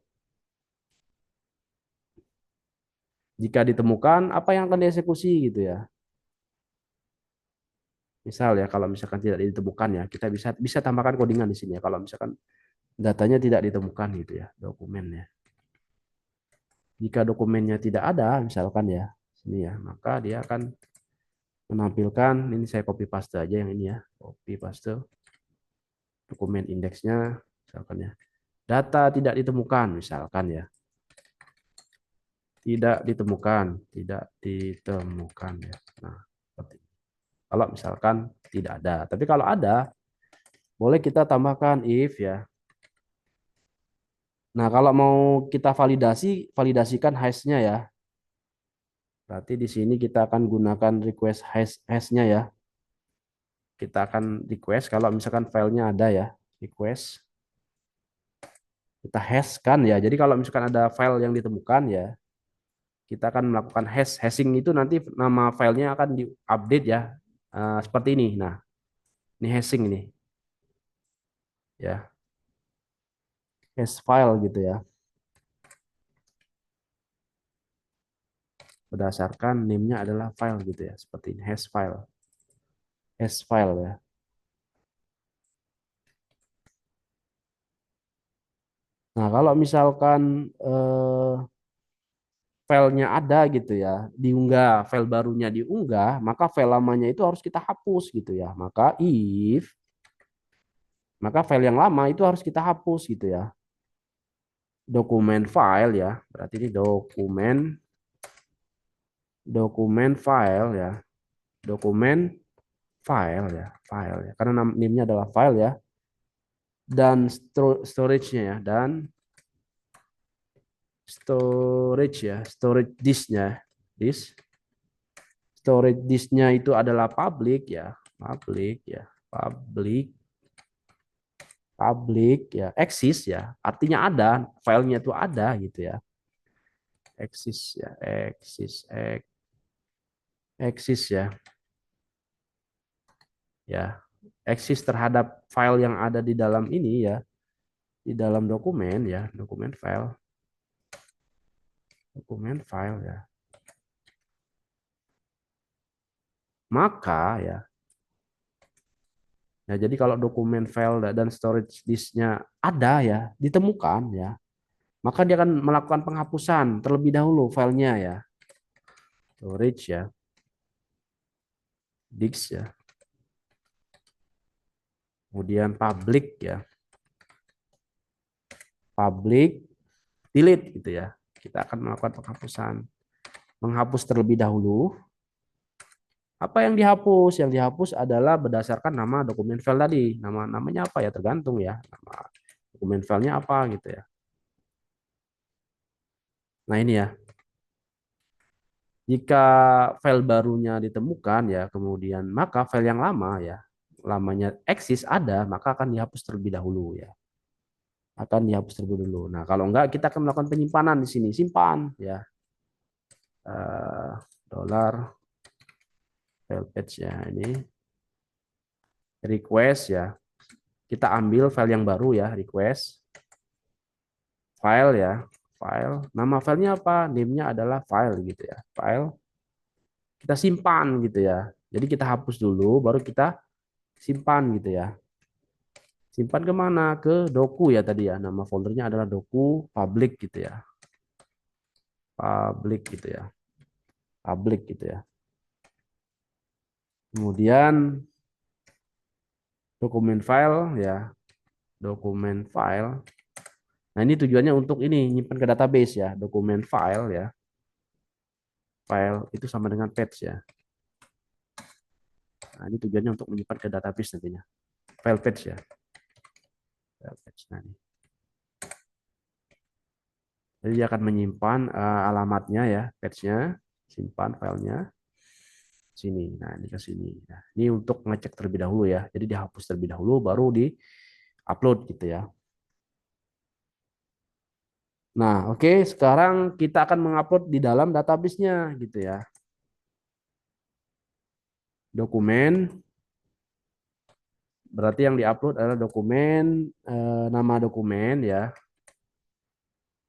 Jika ditemukan apa yang akan dieksekusi gitu ya. Misal ya kalau misalkan tidak ditemukan ya kita bisa bisa tambahkan codingan di sini ya kalau misalkan datanya tidak ditemukan gitu ya dokumennya. Jika dokumennya tidak ada misalkan ya sini ya maka dia akan menampilkan ini saya copy paste aja yang ini ya copy paste dokumen indeksnya misalkan ya data tidak ditemukan misalkan ya tidak ditemukan ya. Nah, seperti ini. Kalau misalkan tidak ada. Tapi kalau ada, boleh kita tambahkan if ya. Nah, kalau mau kita validasi, validasikan hash-nya ya. Berarti di sini kita akan gunakan request hash-nya ya. Kita akan request kalau misalkan filenya ada ya. Request. Kita hash kan ya. Jadi kalau misalkan ada file yang ditemukan ya, kita akan melakukan hashing itu nanti nama filenya akan diupdate ya. Seperti ini. Nah, ini hashing ini ya. Hash file gitu ya. Berdasarkan name-nya adalah file gitu ya. Seperti ini hash file. Hash file ya. Nah, kalau misalkan filenya ada gitu ya, diunggah, file barunya diunggah, maka file lamanya itu harus kita hapus gitu ya. Maka file yang lama itu harus kita hapus gitu ya. Dokumen file ya, berarti ini dokumen file ya, dokumen file ya, karena name-nya adalah file ya, dan storage-nya ya, dan storage ya, storage disk-nya, storage disk-nya itu adalah public ya, public ya, eksis ya, artinya ada, filenya itu ada gitu ya, eksis ya, eksis ya, eksis terhadap file yang ada di dalam ini ya, di dalam dokumen ya, dokumen file ya, maka ya, ya jadi kalau dokumen file dan storage disk-nya ada ya, ditemukan ya, maka dia akan melakukan penghapusan terlebih dahulu filenya ya, storage ya, disk ya, kemudian public ya, public delete gitu ya. Kita akan melakukan penghapusan. Menghapus terlebih dahulu. Apa yang dihapus? Yang dihapus adalah berdasarkan nama dokumen file tadi. Namanya apa ya? Tergantung ya. Nama dokumen filenya apa gitu ya. Nah ini ya. Jika file barunya ditemukan ya, kemudian maka file yang lama ya, lamanya eksis ada, maka akan dihapus terlebih dahulu ya. Akan dihapus terlebih dahulu. Nah, kalau enggak kita akan melakukan penyimpanan di sini, simpan ya. Dolar file page ya, ini request ya. Kita ambil file yang baru ya, request file ya, file. Nama filenya apa? Name-nya adalah file gitu ya. File kita simpan gitu ya. Jadi kita hapus dulu, baru kita simpan gitu ya. Simpan kemana? Ke doku ya tadi ya. Nama foldernya adalah doku public gitu ya. Public gitu ya. Public gitu ya. Kemudian dokumen file ya. Dokumen file. Nah ini tujuannya untuk ini nyimpan ke database ya. Dokumen file ya. File itu sama dengan page ya. Nah ini tujuannya untuk menyimpan ke database nantinya. File page ya. File page. Nah, ini. Jadi dia akan menyimpan alamatnya ya, page-nya, simpan filenya sini. Nah, ini ke sini. Nah, ini untuk ngecek terlebih dahulu ya. Jadi dihapus terlebih dahulu baru di-upload gitu ya. Nah, oke, sekarang kita akan mengupload di dalam database-nya gitu ya. Dokumen berarti yang diupload adalah dokumen nama dokumen ya.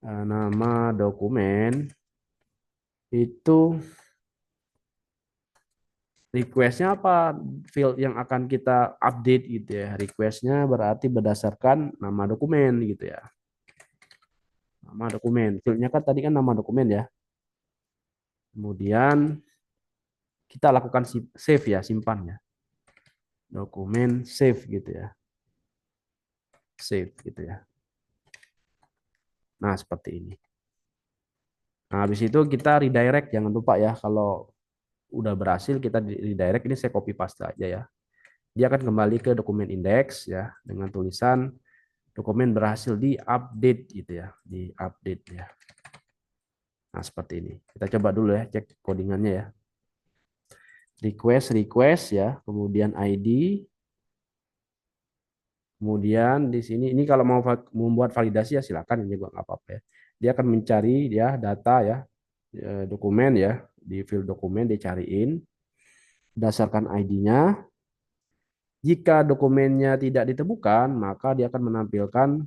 Nama dokumen itu request-nya apa? Field yang akan kita update gitu ya. Request-nya berarti berdasarkan nama dokumen gitu ya. Nama dokumen. Field-nya kan tadi kan nama dokumen ya. Kemudian kita lakukan save ya, simpan ya. Dokumen save gitu ya. Save gitu ya. Nah, seperti ini. Nah, habis itu kita redirect, jangan lupa ya, kalau udah berhasil kita redirect, ini saya copy paste aja ya. Dia akan kembali ke dokumen index ya dengan tulisan dokumen berhasil di-update gitu ya, di-update ya. Nah, seperti ini. Kita coba dulu ya, cek codingannya ya. Request ya, kemudian ID, kemudian di sini ini kalau mau membuat validasi ya silakan, ini juga nggak apa-apa ya. Dia akan mencari ya data ya, dokumen ya, di field dokumen dicariin berdasarkan ID-nya. Jika dokumennya tidak ditemukan, maka dia akan menampilkan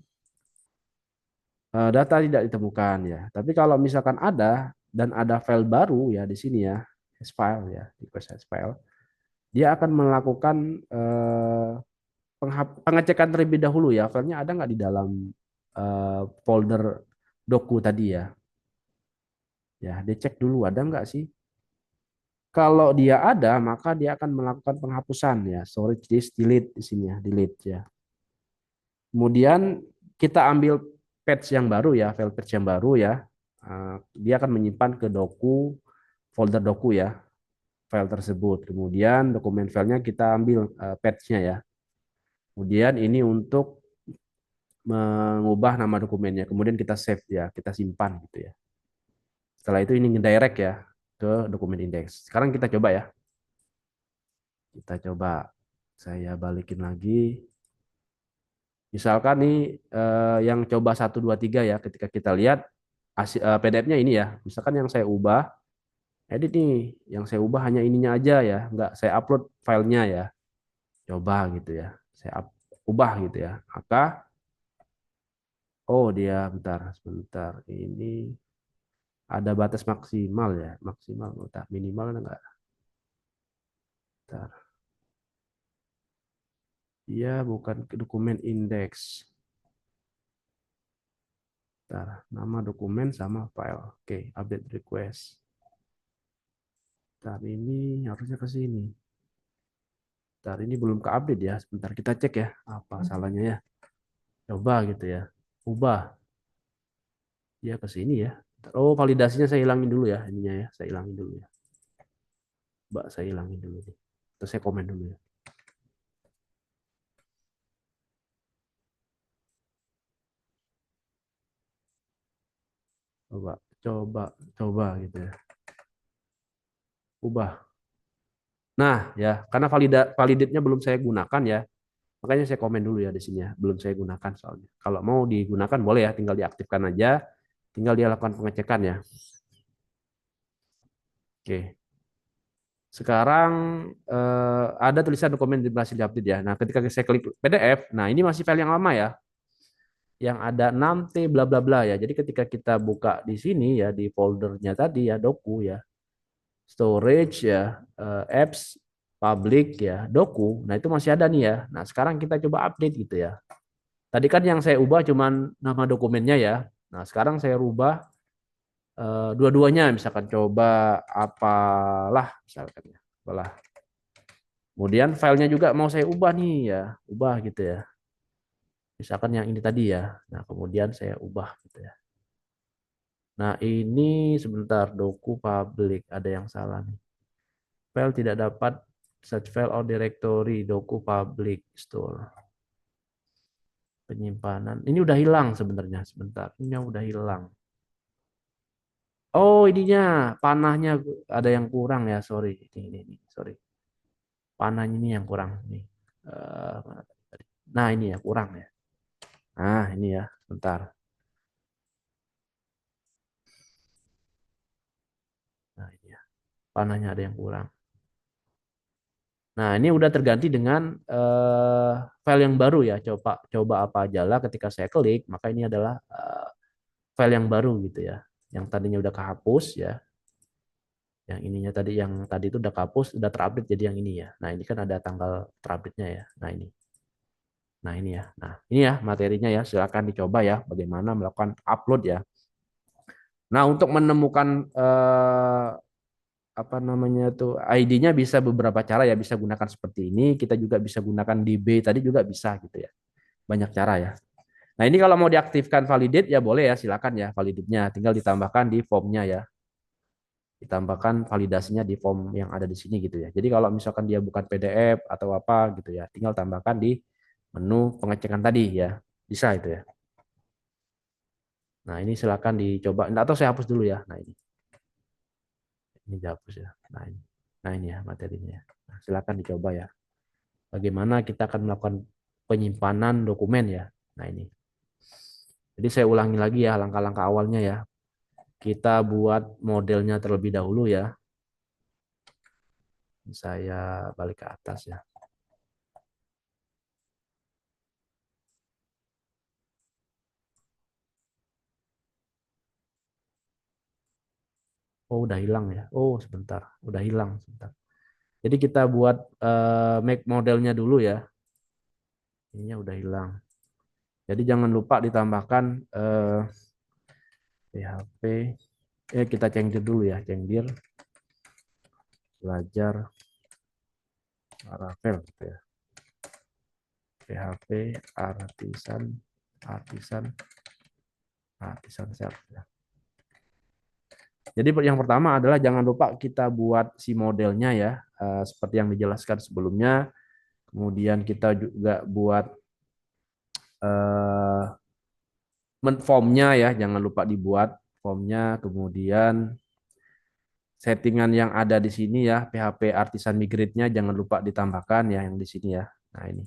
data tidak ditemukan ya. Tapi kalau misalkan ada dan ada file baru ya di sini ya, hash file ya, request hash file, dia akan melakukan pengecekan terlebih dahulu ya, filenya ada nggak di dalam folder doku tadi ya. Ya, dia cek dulu ada nggak sih. Kalau dia ada, maka dia akan melakukan penghapusan ya, storage disk delete di sini ya, delete ya. Kemudian kita ambil patch yang baru ya, file patch yang baru ya. Dia akan menyimpan ke doku, folder doku ya, file tersebut. Kemudian dokumen filenya kita ambil patch-nya ya. Kemudian ini untuk mengubah nama dokumennya. Kemudian kita save ya, kita simpan gitu ya. Setelah itu ini ngedirect ya ke dokumen index. Sekarang kita coba ya. Kita coba saya balikin lagi. Misalkan nih yang coba 1, 2, 3 ya, ketika kita lihat PDF-nya ini ya. Misalkan yang saya ubah, edit nih, yang saya ubah hanya ininya aja ya, nggak saya upload filenya ya. Coba gitu ya. Saya ubah gitu ya. Maka oh dia bentar, sebentar. Ini ada batas maksimal ya, maksimal, bentar, minimal ada nggak? Bentar. Dia bukan ke dokumen indeks. Bentar, nama dokumen sama file. Oke, update request. Bentar, ini harusnya ke sini. Bentar, ini belum ke update ya. Sebentar kita cek ya, apa salahnya ya. Coba gitu ya. Ubah. Dia ke sini ya. Oh, validasinya saya hilangin dulu ya, ininya ya. Saya hilangin dulu ya. Mbak, saya hilangin dulu nih. Terus saya komen dulu ya. Coba, coba, coba gitu ya. ubah. Nah, ya, karena validate-nya belum saya gunakan ya. Makanya saya komen dulu ya di sini ya. Belum saya gunakan soalnya. Kalau mau digunakan boleh ya, tinggal diaktifkan aja. Tinggal dia lakukan pengecekan ya. Oke. Sekarang ada tulisan dokumen berhasil diupdate ya. Nah, ketika saya klik PDF, nah ini masih file yang lama ya. Yang ada 6T bla bla bla ya. Jadi ketika kita buka di sini ya di foldernya tadi ya, doku ya, storage ya, apps, public ya, doku. Nah, itu masih ada nih ya. Nah, sekarang kita coba update gitu ya. Tadi kan yang saya ubah cuman nama dokumennya ya. Nah, sekarang saya rubah dua-duanya, misalkan coba apalah, misalkan ya. Apalah. Kemudian filenya juga mau saya ubah nih ya, ubah gitu ya. Misalkan yang ini tadi ya. Nah, kemudian saya ubah gitu ya. Nah, ini sebentar doku public ada yang salah nih. File tidak dapat search file or directory doku public store. Penyimpanan. Ini udah hilang sebenarnya sebentar. Ini udah hilang. Oh, ininya panahnya ada yang kurang ya, sorry. Ini, sorry. Panahnya ini yang kurang nih. Nah, ini ya kurang ya. Nah, ini ya, bentar. Nah, ini ya. Panahnya ada yang kurang. Nah, ini udah terganti dengan file yang baru ya. Coba coba apa aja lah ketika saya klik, maka ini adalah file yang baru gitu ya. Yang tadinya udah kehapus ya. Yang ininya tadi yang tadi itu udah kehapus, udah terupdate jadi yang ini ya. Nah, ini kan ada tanggal terupdate-nya ya. Nah, ini. Nah, ini ya. Nah, ini ya materinya ya. Silakan dicoba ya bagaimana melakukan upload ya. Nah, untuk menemukan apa namanya tuh ID-nya bisa beberapa cara ya, bisa gunakan seperti ini, kita juga bisa gunakan DB tadi juga bisa gitu ya. Banyak cara ya. Nah, ini kalau mau diaktifkan validate ya boleh ya, silakan ya validate-nya, tinggal ditambahkan di form-nya ya. Ditambahkan validasinya di form yang ada di sini gitu ya. Jadi kalau misalkan dia bukan PDF atau apa gitu ya, tinggal tambahkan di menu pengecekan tadi ya. Bisa itu ya. Nah, ini silakan dicoba. Atau saya hapus dulu ya. Nah, ini dihapus ya. Nah ini ya materinya ya. Nah, silakan dicoba ya. Bagaimana kita akan melakukan penyimpanan dokumen ya. Nah, ini. Jadi saya ulangi lagi ya langkah-langkah awalnya ya. Kita buat modelnya terlebih dahulu ya. Saya balik ke atas ya. Oh, udah hilang ya. Oh, sebentar. Udah hilang sebentar. Jadi kita buat make modelnya dulu ya. Ininya udah hilang. Jadi jangan lupa ditambahkan PHP. Kita cengdir dulu ya. Cengdir belajar Laravel gitu ya. PHP artisan artisan artisan self ya. Jadi yang pertama adalah jangan lupa kita buat si modelnya ya, seperti yang dijelaskan sebelumnya. Kemudian kita juga buat eh, formnya ya, jangan lupa dibuat formnya. Kemudian settingan yang ada di sini ya, PHP artisan migrate-nya jangan lupa ditambahkan ya yang di sini ya. Nah, ini.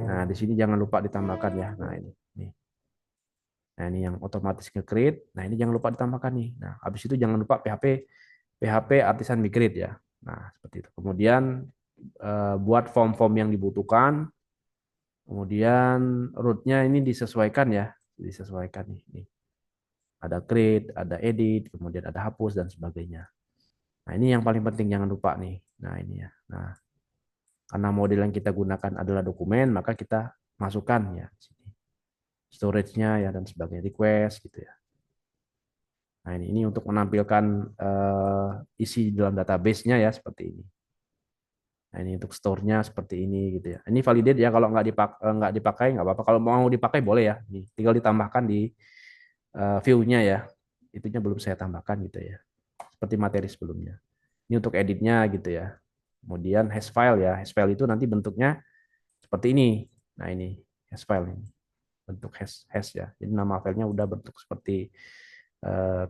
Nah, di sini jangan lupa ditambahkan ya. Nah, ini. Nih. Nah, ini yang otomatis nge-create. Nah, ini jangan lupa ditambahkan nih. Nah, habis itu jangan lupa PHP artisan migrate ya. Nah, seperti itu. Kemudian buat form-form yang dibutuhkan. Kemudian root-nya ini disesuaikan ya. Disesuaikan nih. Ada create, ada edit, kemudian ada hapus dan sebagainya. Nah, ini yang paling penting jangan lupa nih. Nah, ini ya. Nah, karena model yang kita gunakan adalah dokumen, maka kita masukkan ya storage-nya ya dan sebagainya, request gitu ya. Nah, ini untuk menampilkan isi dalam database-nya ya seperti ini. Nah, ini untuk store-nya seperti ini gitu ya. Ini validate ya, kalau nggak dipakai nggak apa-apa. Kalau mau dipakai boleh ya. Ini tinggal ditambahkan di view-nya ya. Itunya belum saya tambahkan gitu ya. Seperti materi sebelumnya. Ini untuk editnya gitu ya. Kemudian hash file ya. Hash file itu nanti bentuknya seperti ini. Nah, ini hash file ini. Bentuk hash ya. Jadi nama filenya udah bentuk seperti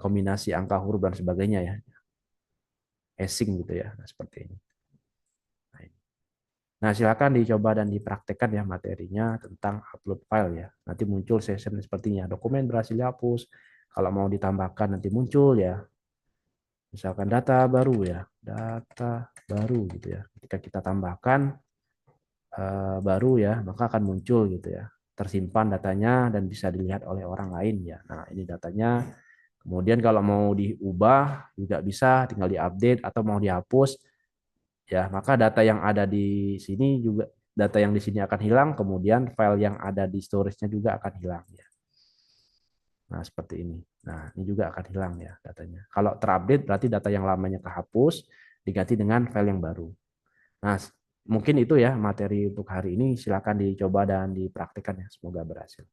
kombinasi angka huruf dan sebagainya ya. async gitu ya. Nah, seperti ini. Nah, silakan dicoba dan dipraktekkan ya materinya tentang upload file ya. Nanti muncul session sepertinya. Dokumen berhasil dihapus. Kalau mau ditambahkan nanti muncul ya. Misalkan data baru ya. Data baru gitu ya. Ketika kita tambahkan baru ya, maka akan muncul gitu ya. Tersimpan datanya dan bisa dilihat oleh orang lain ya. Nah, ini datanya. Kemudian kalau mau diubah juga bisa, tinggal diupdate atau mau dihapus ya, maka data yang ada di sini juga, data yang di sini akan hilang, kemudian file yang ada di storage-nya juga akan hilang ya. Nah, seperti ini. Nah, ini juga akan hilang ya datanya. Kalau terupdate berarti data yang lamanya kehapus diganti dengan file yang baru. Nah, mungkin itu ya materi untuk hari ini. Silakan dicoba dan dipraktikkan ya. Semoga berhasil.